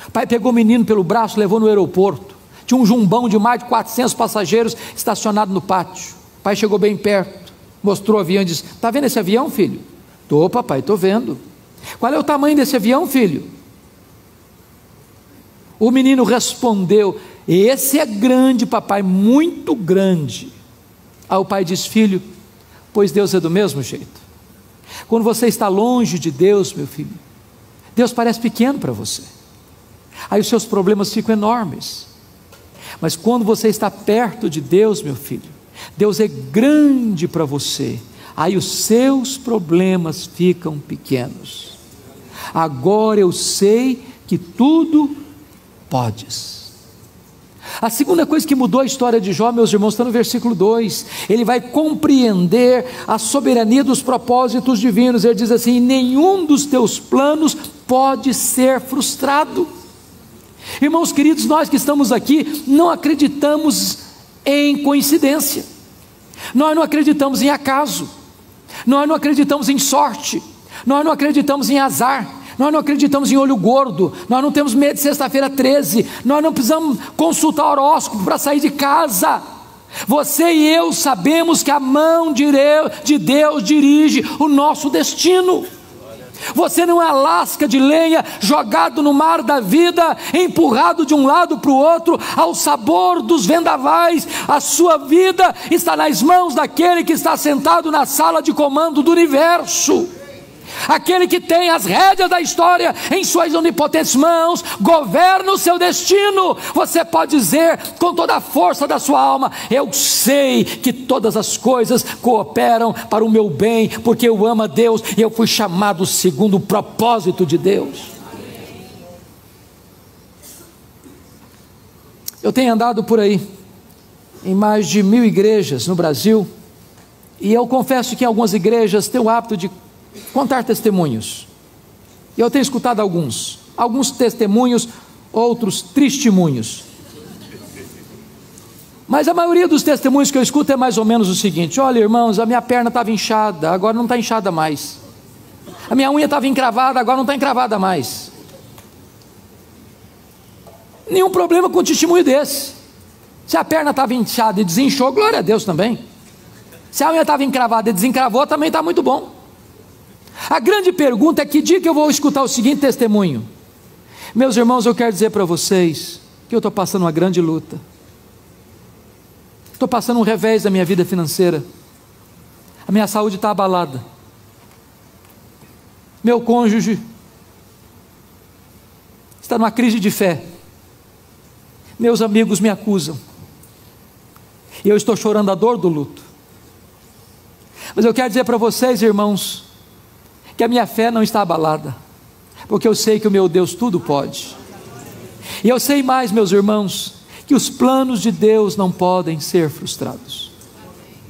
O pai pegou o menino pelo braço, levou no aeroporto. Tinha um jumbão de mais de 400 passageiros estacionado no pátio. O pai chegou bem perto, mostrou o avião e disse: está vendo esse avião, filho? Estou, papai, estou vendo. Qual é o tamanho desse avião, filho? O menino respondeu: esse é grande, papai, muito grande. Aí o pai disse: filho, pois Deus é do mesmo jeito. Quando você está longe de Deus, meu filho, Deus parece pequeno para você. Aí os seus problemas ficam enormes. Mas quando você está perto de Deus, meu filho, Deus é grande para você. Aí os seus problemas ficam pequenos. Agora eu sei que tudo podes. A segunda coisa que mudou a história de Jó, meus irmãos, está no versículo 2. Ele vai compreender a soberania dos propósitos divinos. Ele diz assim: nenhum dos teus planos pode ser frustrado. Irmãos queridos, nós que estamos aqui não acreditamos em coincidência, nós não acreditamos em acaso, nós não acreditamos em sorte, nós não acreditamos em azar, nós não acreditamos em olho gordo, nós não temos medo de sexta-feira 13, nós não precisamos consultar horóscopo para sair de casa. Você e eu sabemos que a mão de Deus dirige o nosso destino. Você não é lasca de lenha jogado no mar da vida, empurrado de um lado para o outro ao sabor dos vendavais. A sua vida está nas mãos daquele que está sentado na sala de comando do universo, aquele que tem as rédeas da história em suas onipotentes mãos, governa o seu destino. Você pode dizer com toda a força da sua alma: eu sei que todas as coisas cooperam para o meu bem, porque eu amo a Deus e eu fui chamado segundo o propósito de Deus. Eu tenho andado por aí em mais de 1000 igrejas no Brasil, e eu confesso que em algumas igrejas têm o hábito de contar testemunhos. Eu tenho escutado alguns testemunhos, outros testemunhos. Mas a maioria dos testemunhos que eu escuto é mais ou menos o seguinte: olha, irmãos, a minha perna estava inchada, agora não está inchada mais. A minha unha estava encravada, agora não está encravada mais. Nenhum problema com um testemunho desse. Se a perna estava inchada e desinchou, glória a Deus também. Se a unha estava encravada e desencravou, também está muito bom. A grande pergunta é: que dia que eu vou escutar o seguinte testemunho? Meus irmãos, eu quero dizer para vocês que eu estou passando uma grande luta. Estou passando um revés da minha vida financeira. A minha saúde está abalada. Meu cônjuge está numa crise de fé. Meus amigos me acusam. E eu estou chorando a dor do luto. Mas eu quero dizer para vocês, irmãos, que a minha fé não está abalada, porque eu sei que o meu Deus tudo pode. E eu sei mais, meus irmãos, que os planos de Deus não podem ser frustrados.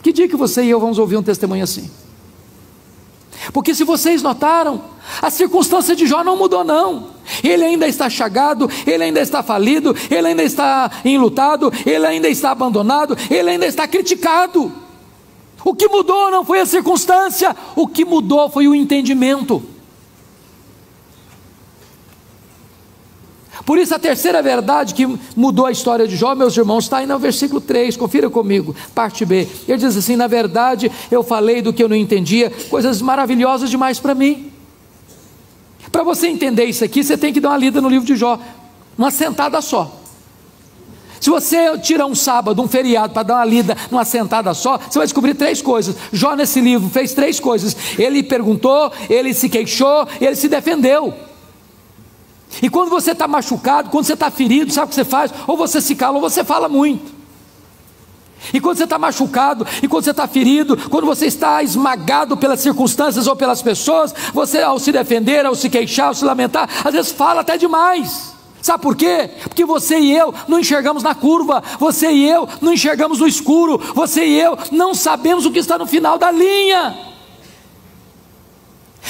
Que dia que você e eu vamos ouvir um testemunho assim? Porque se vocês notaram, a circunstância de Jó não mudou não. Ele ainda está chagado, ele ainda está falido, ele ainda está enlutado, ele ainda está abandonado, ele ainda está criticado. O que mudou não foi a circunstância, o que mudou foi o entendimento. Por isso a terceira verdade que mudou a história de Jó, meus irmãos, está aí no versículo 3, confira comigo, parte B. Ele diz assim: na verdade eu falei do que eu não entendia, coisas maravilhosas demais para mim. Para você entender isso aqui, você tem que dar uma lida no livro de Jó, uma sentada só. Se você tirar um sábado, um feriado, para dar uma lida numa sentada só, você vai descobrir 3 coisas. Jó nesse livro fez 3 coisas: ele perguntou, ele se queixou, ele se defendeu. E quando você está machucado, quando você está ferido, sabe o que você faz? Ou você se cala ou você fala muito. E quando você está machucado, e quando você está ferido, quando você está esmagado pelas circunstâncias ou pelas pessoas, você, ao se defender, ao se queixar, ao se lamentar, às vezes fala até demais. Sabe por quê? Porque você e eu não enxergamos na curva, você e eu não enxergamos no escuro, você e eu não sabemos o que está no final da linha.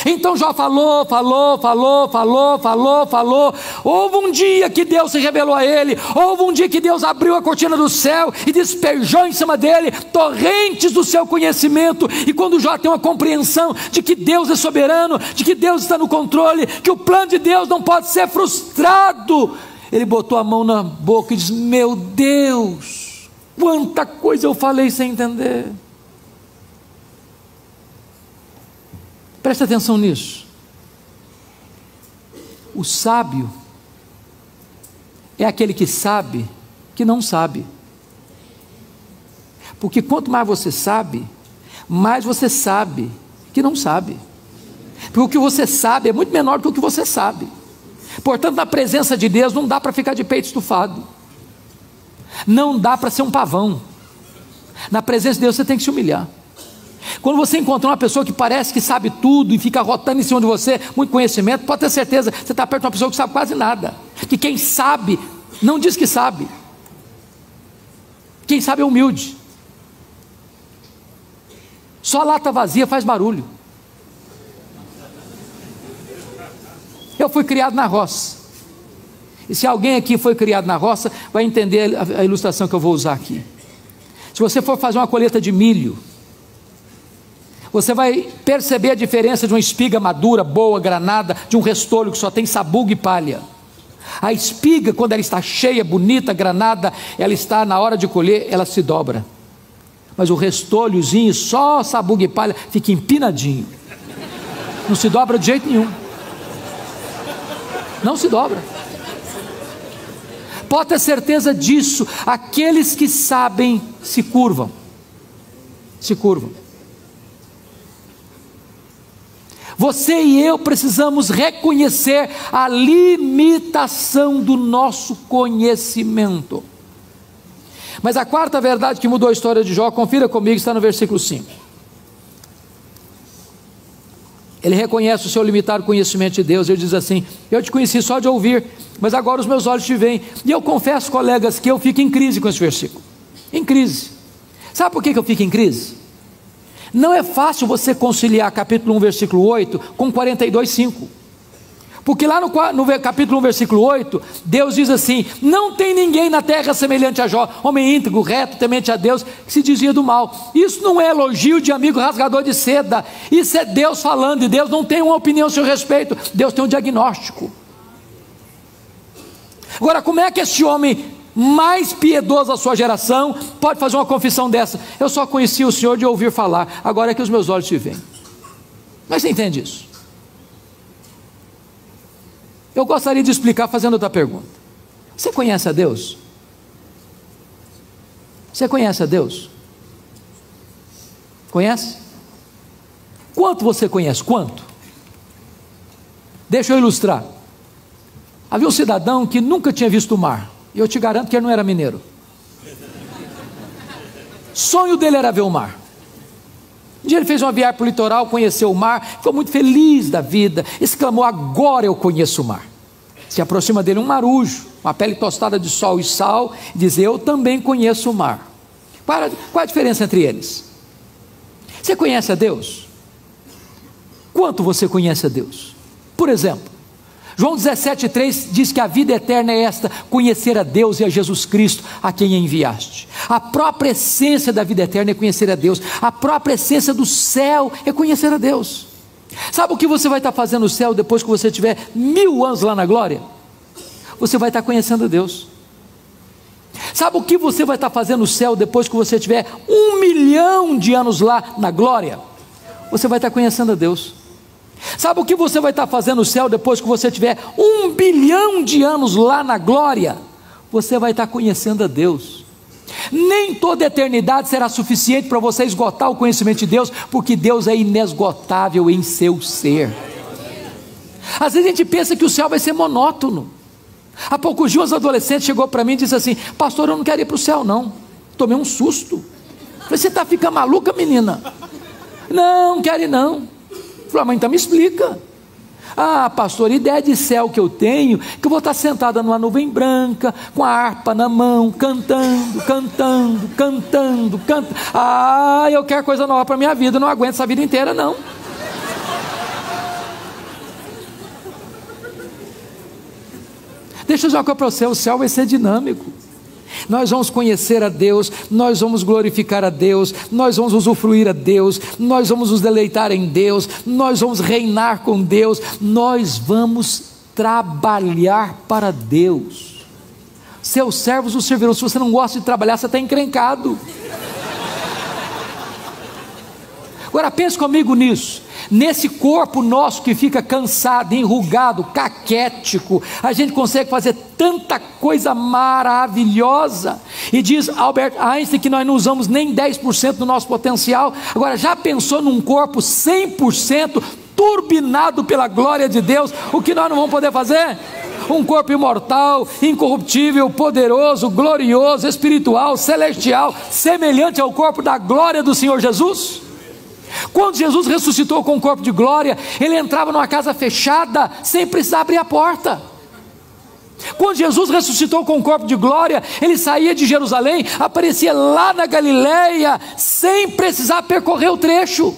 Então Jó falou. Houve um dia que Deus se revelou a ele, houve um dia que Deus abriu a cortina do céu e despejou em cima dele torrentes do seu conhecimento. E quando Jó tem uma compreensão de que Deus é soberano, de que Deus está no controle, que o plano de Deus não pode ser frustrado, ele botou a mão na boca e disse: meu Deus, quanta coisa eu falei sem entender. Presta atenção nisso. O sábio é aquele que sabe que não sabe. Porque quanto mais você sabe que não sabe. Porque o que você sabe é muito menor do que o que você sabe. Portanto, na presença de Deus não dá para ficar de peito estufado. Não dá para ser um pavão. Na presença de Deus você tem que se humilhar. Quando você encontrar uma pessoa que parece que sabe tudo e fica rotando em cima de você, muito conhecimento, pode ter certeza, você está perto de uma pessoa que sabe quase nada. Que quem sabe, não diz que sabe. Quem sabe é humilde. Só lata vazia faz barulho. Eu fui criado na roça. E se alguém aqui foi criado na roça, vai entender a ilustração que eu vou usar aqui. Se você for fazer uma colheita de milho, você vai perceber a diferença de uma espiga madura, boa, granada, de um restolho que só tem sabugo e palha. A espiga, quando ela está cheia, bonita, granada, ela está na hora de colher, ela se dobra. Mas o restolhozinho, só sabugo e palha, fica empinadinho. Não se dobra de jeito nenhum. Não se dobra. Pode ter certeza disso. Aqueles que sabem se curvam. Se curvam. Você e eu precisamos reconhecer a limitação do nosso conhecimento. Mas a quarta verdade que mudou a história de Jó, confira comigo, está no versículo 5. Ele reconhece o seu limitado conhecimento de Deus. Ele diz assim: eu te conheci só de ouvir, mas agora os meus olhos te veem. E eu confesso, colegas, que eu fico em crise com esse versículo. Em crise. Sabe por que eu fico em crise? Não é fácil você conciliar capítulo 1, versículo 8 com 42:5. Porque lá no capítulo 1, versículo 8, Deus diz assim: não tem ninguém na terra semelhante a Jó, homem íntegro, reto, temente a Deus, que se desvia do mal. Isso não é elogio de amigo rasgador de seda. Isso é Deus falando, e Deus não tem uma opinião a seu respeito. Deus tem um diagnóstico. Agora, como é que esse homem mais piedoso da sua geração pode fazer uma confissão dessa? Eu só conheci o Senhor de ouvir falar, agora é que os meus olhos te veem. Mas você entende isso? Eu gostaria de explicar fazendo outra pergunta. Você conhece a Deus? Você conhece a Deus? Conhece? Quanto você conhece? Quanto? Deixa eu ilustrar. Havia um cidadão que nunca tinha visto o mar. E eu te garanto que ele não era mineiro. Sonho dele era ver o mar. Um dia ele fez uma viagem para o litoral, conheceu o mar, ficou muito feliz da vida, exclamou: agora eu conheço o mar. Se aproxima dele um marujo, uma pele tostada de sol e sal, e diz: eu também conheço o mar. Qual a diferença entre eles? Você conhece a Deus? Quanto você conhece a Deus? Por exemplo, João 17,3 diz que a vida eterna é esta: conhecer a Deus e a Jesus Cristo, a quem enviaste. A própria essência da vida eterna é conhecer a Deus. A própria essência do céu é conhecer a Deus. Sabe o que você vai estar fazendo no céu depois que você tiver 1000 anos lá na glória? Você vai estar conhecendo a Deus. Sabe o que você vai estar fazendo no céu depois que você tiver 1 milhão de anos lá na glória? Você vai estar conhecendo a Deus. Sabe o que você vai estar fazendo no céu depois que você tiver 1 bilhão de anos lá na glória? Você vai estar conhecendo a Deus. Nem toda eternidade será suficiente para você esgotar o conhecimento de Deus, porque Deus é inesgotável em seu ser. Às vezes a gente pensa que o céu vai ser monótono. Há poucos dias um adolescente chegou para mim e disse assim: pastor, eu não quero ir para o céu não. Tomei um susto. Falei: você está ficando maluca, menina? Não quero ir não. Falei: mas então me explica. Ah, pastor, ideia de céu que eu tenho, que eu vou estar sentada numa nuvem branca, com a harpa na mão, cantando. Ah, eu quero coisa nova para a minha vida, não aguento essa vida inteira não. Deixa eu dizer uma coisa para você, o céu vai ser dinâmico. Nós vamos conhecer a Deus, nós vamos glorificar a Deus, nós vamos usufruir a Deus, nós vamos nos deleitar em Deus, nós vamos reinar com Deus, nós vamos trabalhar para Deus. Seus servos o servirão. Se você não gosta de trabalhar, você está encrencado. Agora pense comigo nisso. Nesse corpo nosso que fica cansado, enrugado, caquético, a gente consegue fazer tanta coisa maravilhosa. E diz Albert Einstein que nós não usamos nem 10% do nosso potencial. Agora, já pensou num corpo 100% turbinado pela glória de Deus? O que nós não vamos poder fazer? Um corpo imortal, incorruptível, poderoso, glorioso, espiritual, celestial, semelhante ao corpo da glória do Senhor Jesus. Quando Jesus ressuscitou com o corpo de glória, ele entrava numa casa fechada, sem precisar abrir a porta. Quando Jesus ressuscitou com o corpo de glória, ele saía de Jerusalém, aparecia lá na Galileia, sem precisar percorrer o trecho.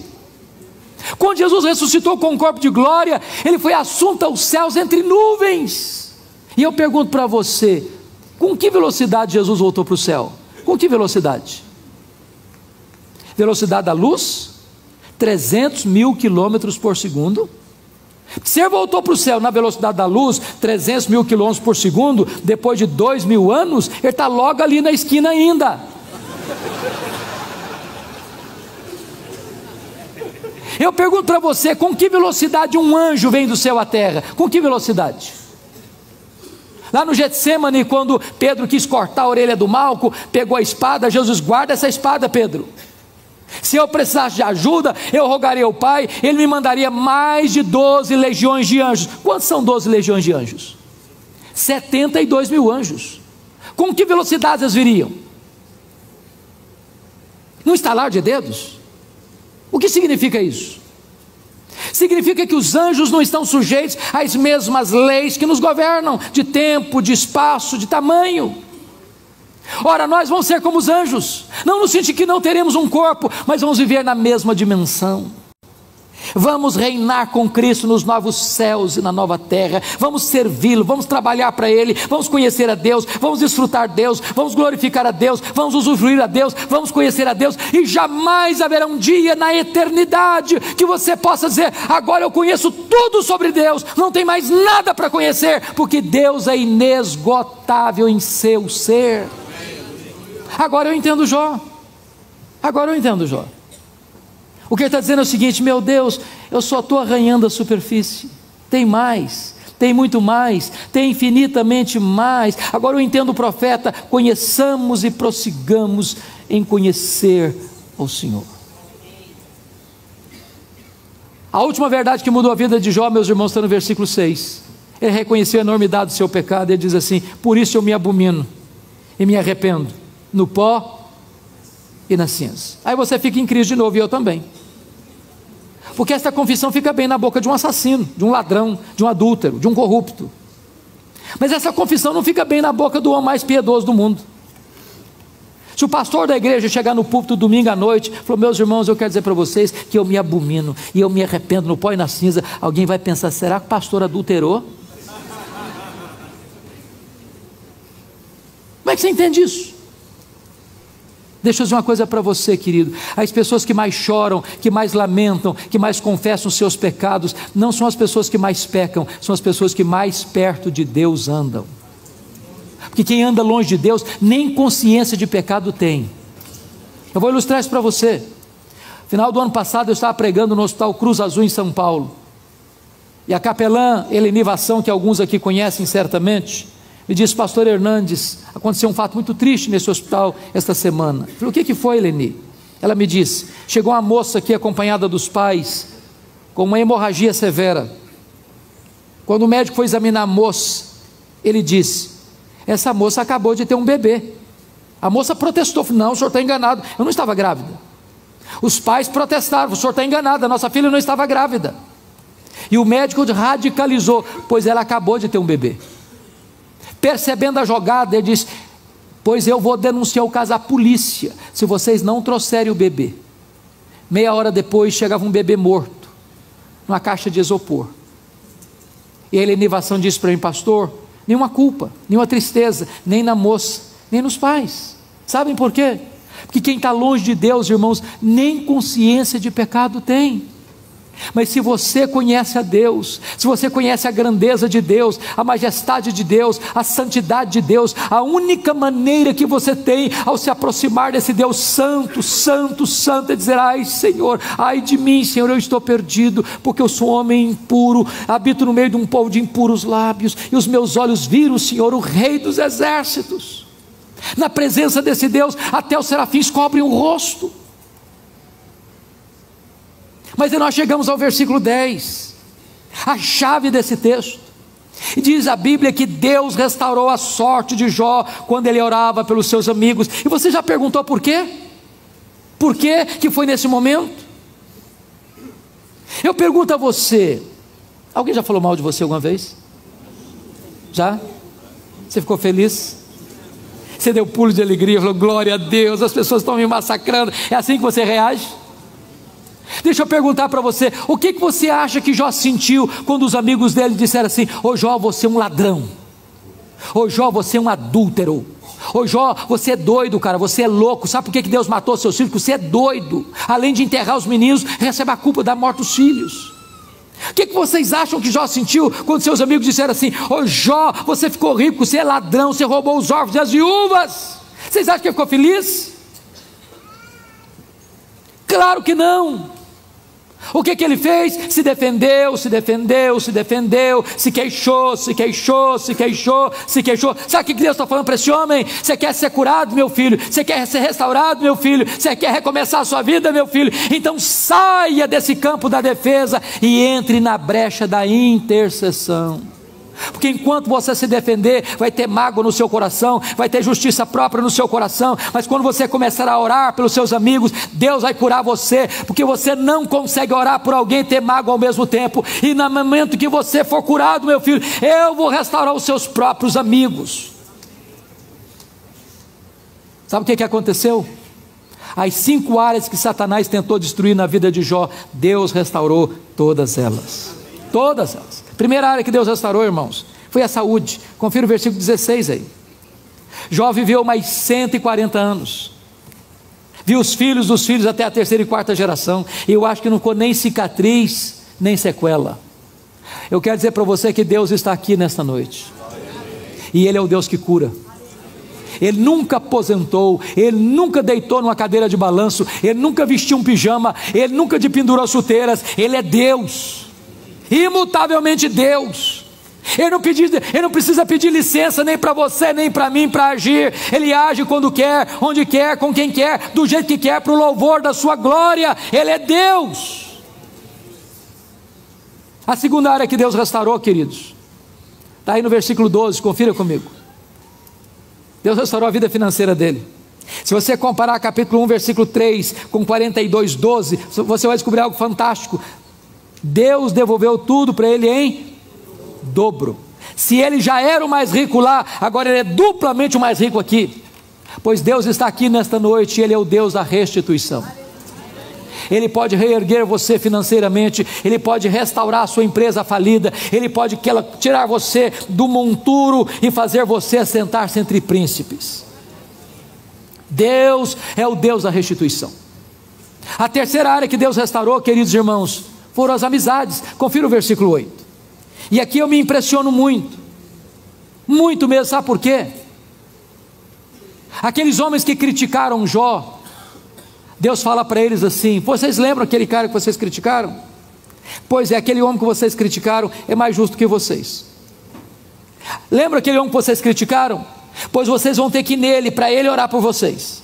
Quando Jesus ressuscitou com o corpo de glória, ele foi assunto aos céus entre nuvens. E eu pergunto para você, com que velocidade Jesus voltou para o céu? Com que velocidade? Velocidade da luz? 300 mil quilômetros por segundo. Se ele voltou para o céu na velocidade da luz, 300 mil quilômetros por segundo, depois de 2000 anos, ele está logo ali na esquina ainda. Eu pergunto para você, com que velocidade um anjo vem do céu à terra? Com que velocidade? Lá no Getsemane, quando Pedro quis cortar a orelha do Malco, pegou a espada, Jesus: guarda essa espada, Pedro. Se eu precisasse de ajuda, eu rogaria ao Pai, Ele me mandaria mais de 12 legiões de anjos. Quantos são 12 legiões de anjos? 72 mil anjos. Com que velocidade eles viriam? Num estalar de dedos? O que significa isso? Significa que os anjos não estão sujeitos às mesmas leis que nos governam, de tempo, de espaço, de tamanho. Ora, nós vamos ser como os anjos, não no sentido que não teremos um corpo, mas vamos viver na mesma dimensão. Vamos reinar com Cristo nos novos céus e na nova terra, vamos servi-lo, vamos trabalhar para Ele, vamos conhecer a Deus, vamos desfrutar Deus, vamos glorificar a Deus, vamos usufruir a Deus, vamos conhecer a Deus, e jamais haverá um dia na eternidade que você possa dizer: agora eu conheço tudo sobre Deus, não tem mais nada para conhecer, porque Deus é inesgotável em seu ser. Agora eu entendo Jó. O que ele está dizendo é o seguinte: meu Deus, eu só estou arranhando a superfície. Tem mais, tem muito mais, tem infinitamente mais. Agora eu entendo o profeta: conheçamos e prossigamos em conhecer o Senhor. A última verdade que mudou a vida de Jó, meus irmãos, está no versículo 6. Ele reconheceu a enormidade do seu pecado e ele diz assim: por isso eu me abomino e me arrependo no pó e na cinza. Aí você fica em crise de novo, e eu também, porque esta confissão fica bem na boca de um assassino, de um ladrão, de um adúltero, de um corrupto, mas essa confissão não fica bem na boca do homem mais piedoso do mundo. Se o pastor da igreja chegar no púlpito domingo à noite e falar: meus irmãos, eu quero dizer para vocês que eu me abomino e eu me arrependo no pó e na cinza, alguém vai pensar: será que o pastor adulterou? Como é que você entende isso? Deixa eu dizer uma coisa para você, querido: as pessoas que mais choram, que mais lamentam, que mais confessam os seus pecados, não são as pessoas que mais pecam, são as pessoas que mais perto de Deus andam. Porque quem anda longe de Deus, nem consciência de pecado tem. Eu vou ilustrar isso para você. Final do ano passado eu estava pregando no Hospital Cruz Azul em São Paulo, e a capelã Eleni Vação, que alguns aqui conhecem certamente, me disse: pastor Hernandes, aconteceu um fato muito triste nesse hospital esta semana. Eu falei: o que foi, Eleni? Ela me disse: chegou uma moça aqui acompanhada dos pais, com uma hemorragia severa. Quando o médico foi examinar a moça, ele disse: essa moça acabou de ter um bebê. A moça protestou: não, o senhor está enganado, eu não estava grávida. Os pais protestaram: o senhor está enganado, a nossa filha não estava grávida. E o médico radicalizou, pois ela acabou de ter um bebê. Percebendo a jogada, ele disse: pois eu vou denunciar o caso à polícia, se vocês não trouxerem o bebê. Meia hora depois chegava um bebê morto, numa caixa de isopor. E a Helenivação disse para mim: pastor, nenhuma culpa, nenhuma tristeza, nem na moça, nem nos pais. Sabem por quê? Porque quem está longe de Deus, irmãos, nem consciência de pecado tem. Mas se você conhece a Deus, se você conhece a grandeza de Deus, a majestade de Deus, a santidade de Deus, a única maneira que você tem ao se aproximar desse Deus santo, santo, santo, é dizer: ai Senhor, ai de mim Senhor, eu estou perdido, porque eu sou um homem impuro, habito no meio de um povo de impuros lábios, e os meus olhos viram, Senhor, o Rei dos exércitos. Na presença desse Deus, até os serafins cobrem o rosto. Mas nós chegamos ao versículo 10, a chave desse texto, e diz a Bíblia que Deus restaurou a sorte de Jó, quando ele orava pelos seus amigos. E você já perguntou por quê? Por que foi nesse momento? Eu pergunto a você, alguém já falou mal de você alguma vez? Já? Você ficou feliz? Você deu pulo de alegria, falou: glória a Deus, as pessoas estão me massacrando. É assim que você reage? Deixa eu perguntar para você, o que você acha que Jó sentiu quando os amigos dele disseram assim: ô Jó, você é um ladrão, ô Jó, você é um adúltero, ô Jó, você é doido, cara, você é louco. Sabe por que Deus matou seus filhos? Porque você é doido. Além de enterrar os meninos, recebe a culpa da morte dos filhos. O que vocês acham que Jó sentiu quando seus amigos disseram assim: ô Jó, você ficou rico, você é ladrão, você roubou os órfãos e as viúvas? Vocês acham que ele ficou feliz? Claro que não. O que ele fez? Se defendeu, se defendeu, se defendeu, se queixou, se queixou, se queixou, se queixou. Sabe o que Deus está falando para esse homem? Você quer ser curado, meu filho? Você quer ser restaurado, meu filho? Você quer recomeçar a sua vida, meu filho? Então saia desse campo da defesa e entre na brecha da intercessão. Porque enquanto você se defender, vai ter mágoa no seu coração, vai ter justiça própria no seu coração. Mas quando você começar a orar pelos seus amigos, Deus vai curar você, porque você não consegue orar por alguém e ter mágoa ao mesmo tempo. E no momento que você for curado, meu filho, eu vou restaurar os seus próprios amigos. Sabe o que aconteceu? As 5 áreas que Satanás tentou destruir na vida de Jó, Deus restaurou todas elas. Todas elas. Primeira área que Deus restaurou, irmãos, foi a saúde. Confira o versículo 16 aí. Jó viveu mais 140 anos. Viu os filhos dos filhos até a 3ª e 4ª geração. E eu acho que não ficou nem cicatriz, nem sequela. Eu quero dizer para você que Deus está aqui nesta noite. E Ele é o Deus que cura. Ele nunca aposentou, Ele nunca deitou numa cadeira de balanço, Ele nunca vestiu um pijama, Ele nunca te pendurou chuteiras. Ele é Deus, imutavelmente Deus. Ele não precisa pedir licença nem para você, nem para mim para agir. Ele age quando quer, onde quer, com quem quer, do jeito que quer, para o louvor da sua glória. Ele é Deus. A segunda área que Deus restaurou, queridos, está aí no versículo 12, confira comigo. Deus restaurou a vida financeira dele. Se você comparar capítulo 1, versículo 3 com 42, 12, você vai descobrir algo fantástico. Deus devolveu tudo para ele em dobro. Se ele já era o mais rico lá, agora ele é duplamente o mais rico aqui. Pois Deus está aqui nesta noite e Ele é o Deus da restituição. Ele pode reerguer você financeiramente, Ele pode restaurar a sua empresa falida, Ele pode tirar você do monturo e fazer você assentar-se entre príncipes. Deus é o Deus da restituição. A terceira área que Deus restaurou, queridos irmãos, foram as amizades. Confira o versículo 8. E aqui eu me impressiono muito, muito mesmo. Sabe por quê? Aqueles homens que criticaram Jó, Deus fala para eles assim: vocês lembram aquele cara que vocês criticaram? Pois é, aquele homem que vocês criticaram é mais justo que vocês. Lembra aquele homem que vocês criticaram? Pois vocês vão ter que ir nele, para ele orar por vocês.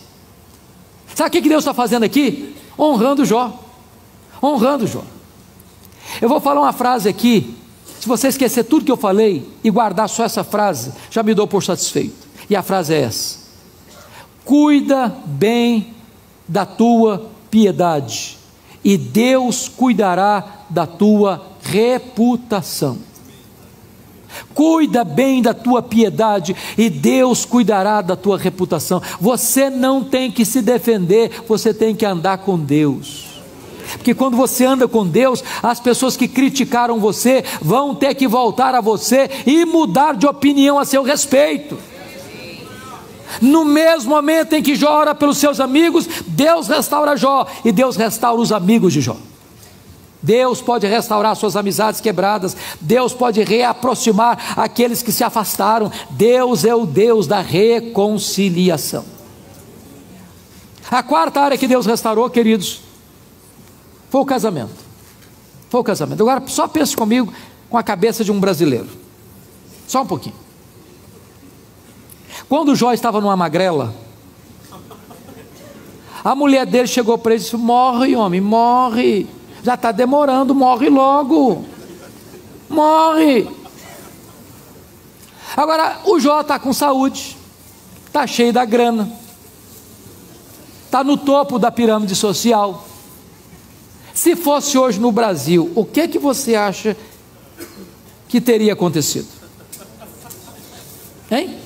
Sabe o que Deus está fazendo aqui? Honrando Jó. Honrando Jó. Eu vou falar uma frase aqui. Se você esquecer tudo que eu falei e guardar só essa frase, já me dou por satisfeito. E a frase é essa: cuida bem da tua piedade e Deus cuidará da tua reputação. Cuida bem da tua piedade e Deus cuidará da tua reputação. Você não tem que se defender, você tem que andar com Deus. Porque quando você anda com Deus, as pessoas que criticaram você vão ter que voltar a você e mudar de opinião a seu respeito. No mesmo momento em que Jó ora pelos seus amigos, Deus restaura Jó e Deus restaura os amigos de Jó. Deus pode restaurar suas amizades quebradas, Deus pode reaproximar aqueles que se afastaram. Deus é o Deus da reconciliação. A quarta área que Deus restaurou, queridos, foi o casamento. Foi o casamento. Agora só pense comigo com a cabeça de um brasileiro. Só um pouquinho. Quando Jó estava numa magrela, a mulher dele chegou para ele e disse: morre, homem, morre. Já está demorando, morre logo. Morre. Agora o Jó está com saúde, está cheio da grana, está no topo da pirâmide social. Se fosse hoje no Brasil, o que você acha que teria acontecido? Hein?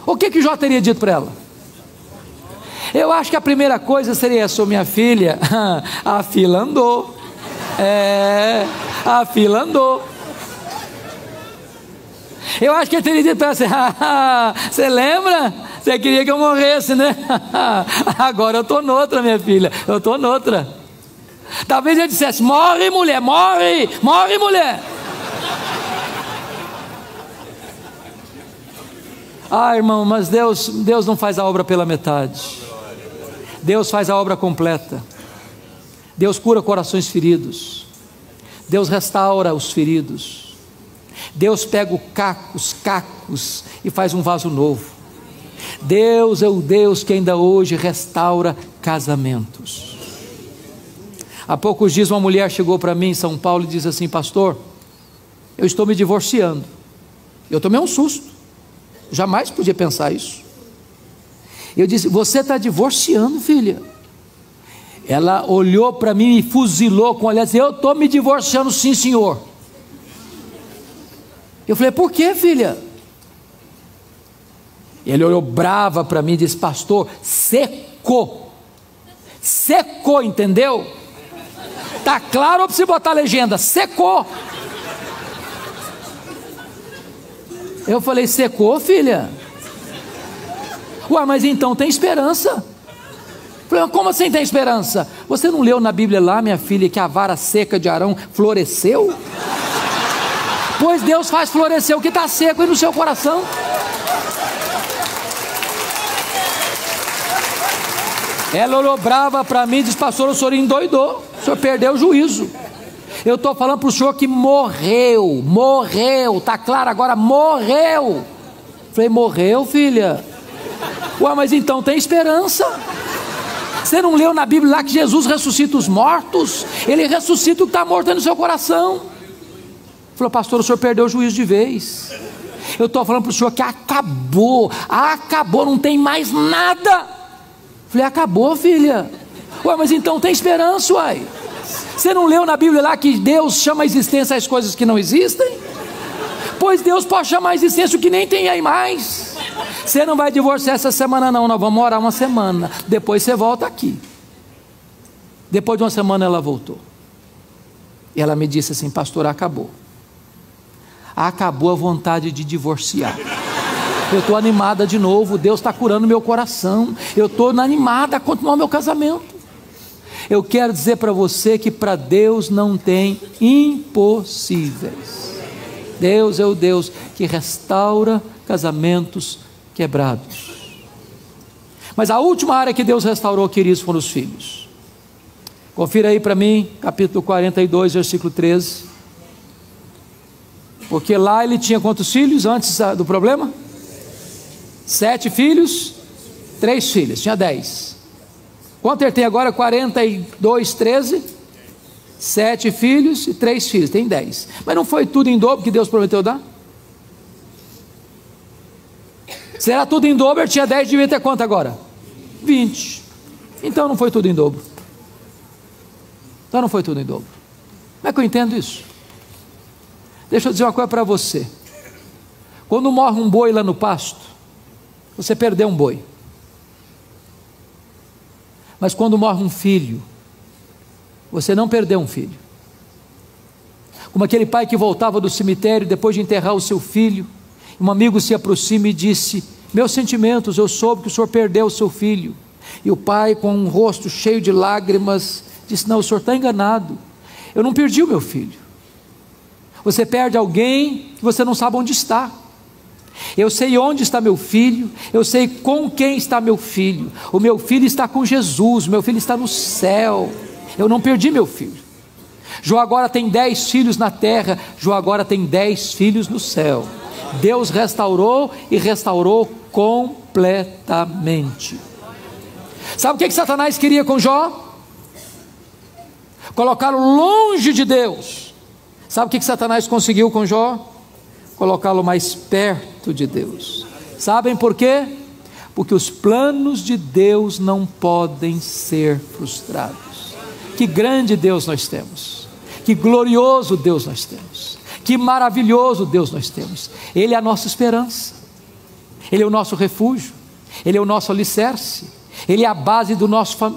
O que Jó teria dito para ela? Eu acho que a primeira coisa seria: sou minha filha, a fila andou. A fila andou. Eu acho que ele teria dito para ela assim: você lembra? Você queria que eu morresse, né? Agora eu estou noutra, minha filha, eu estou noutra. Talvez ele dissesse: morre, mulher, morre, morre, mulher. Irmão, mas Deus não faz a obra pela metade. Deus faz a obra completa. Deus cura corações feridos. Deus restaura os feridos. Deus pega os cacos e faz um vaso novo. Deus é o Deus que ainda hoje restaura casamentos. Há poucos dias uma mulher chegou para mim em São Paulo e disse assim: pastor, eu estou me divorciando. Eu tomei um susto, jamais podia pensar isso. Eu disse: você está divorciando, filha? Ela olhou para mim e fuzilou com o olhar e disse: eu estou me divorciando, sim, senhor. Eu falei: por quê, filha? Ele olhou brava para mim e disse: pastor, secou, entendeu? Está claro ou precisa botar a legenda? Secou. Eu falei: secou, filha? Ué, mas então tem esperança. Eu falei: como assim tem esperança? Você não leu na Bíblia lá, minha filha, que a vara seca de Arão floresceu? Pois Deus faz florescer o que está seco aí no seu coração. Ela olhou brava para mim e disse: pastor, o senhor endoidou, o senhor perdeu o juízo. Eu estou falando para o senhor que morreu, está claro agora, morreu. Falei: morreu, filha? Ué, mas então tem esperança. Você não leu na Bíblia lá que Jesus ressuscita os mortos? Ele ressuscita o que está morto aí no seu coração. Falou: pastor, o senhor perdeu o juízo de vez. Eu estou falando para o senhor que acabou, não tem mais nada. Falei: acabou, filha? Ué, mas então tem esperança, uai. Você não leu na Bíblia lá que Deus chama a existência as coisas que não existem? Pois Deus pode chamar a existência o que nem tem aí mais. Você não vai divorciar essa semana não, nós vamos orar uma semana, depois você volta aqui. Depois de uma semana ela voltou. E ela me disse assim: pastor, acabou a vontade de divorciar. Eu estou animada de novo, Deus está curando meu coração, eu estou animada a continuar meu casamento. Eu quero dizer para você que para Deus não tem impossíveis. Deus é o Deus que restaura casamentos quebrados. Mas a última área que Deus restaurou, queridos, foram os filhos. Confira aí para mim, capítulo 42, versículo 13. Porque lá ele tinha quantos filhos antes do problema? 7 filhos, 3 filhas, tinha 10. Quanto ele tem agora? 42, 13. 7 filhos e 3 filhos, tem 10. Mas não foi tudo em dobro que Deus prometeu dar? Se era tudo em dobro, ele tinha 10, devia ter quanto agora? 20. Então não foi tudo em dobro. Então não foi tudo em dobro. Como é que eu entendo isso? Deixa eu dizer uma coisa para você. Quando morre um boi lá no pasto, você perdeu um boi. Mas quando morre um filho, você não perdeu um filho. Como aquele pai que voltava do cemitério depois de enterrar o seu filho, um amigo se aproxima e disse: meus sentimentos, eu soube que o senhor perdeu o seu filho. E o pai, com um rosto cheio de lágrimas, disse: não, o senhor está enganado, eu não perdi o meu filho. Você perde alguém que você não sabe onde está. Eu sei onde está meu filho, eu sei com quem está meu filho. O meu filho está com Jesus, o meu filho está no céu. Eu não perdi meu filho. João agora tem 10 filhos na terra, João agora tem 10 filhos no céu. Deus restaurou e restaurou completamente. Sabe o que Satanás queria com Jó? Colocá-lo longe de Deus. Sabe o que Satanás conseguiu com Jó? Colocá-lo mais perto de Deus. Sabem por quê? Porque os planos de Deus não podem ser frustrados. Que grande Deus nós temos, que glorioso Deus nós temos, que maravilhoso Deus nós temos. Ele é a nossa esperança, Ele é o nosso refúgio, Ele é o nosso alicerce, Ele é a base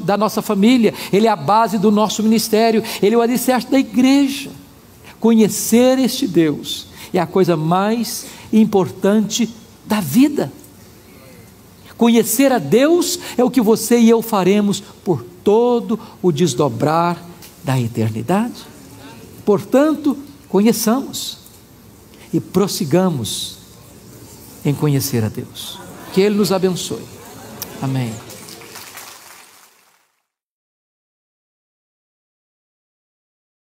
da nossa família, Ele é a base do nosso ministério, Ele é o alicerce da igreja. Conhecer este Deus é a coisa mais importante da vida. Conhecer a Deus é o que você e eu faremos por todo o desdobrar da eternidade. Portanto, conheçamos e prossigamos em conhecer a Deus. Que Ele nos abençoe. Amém.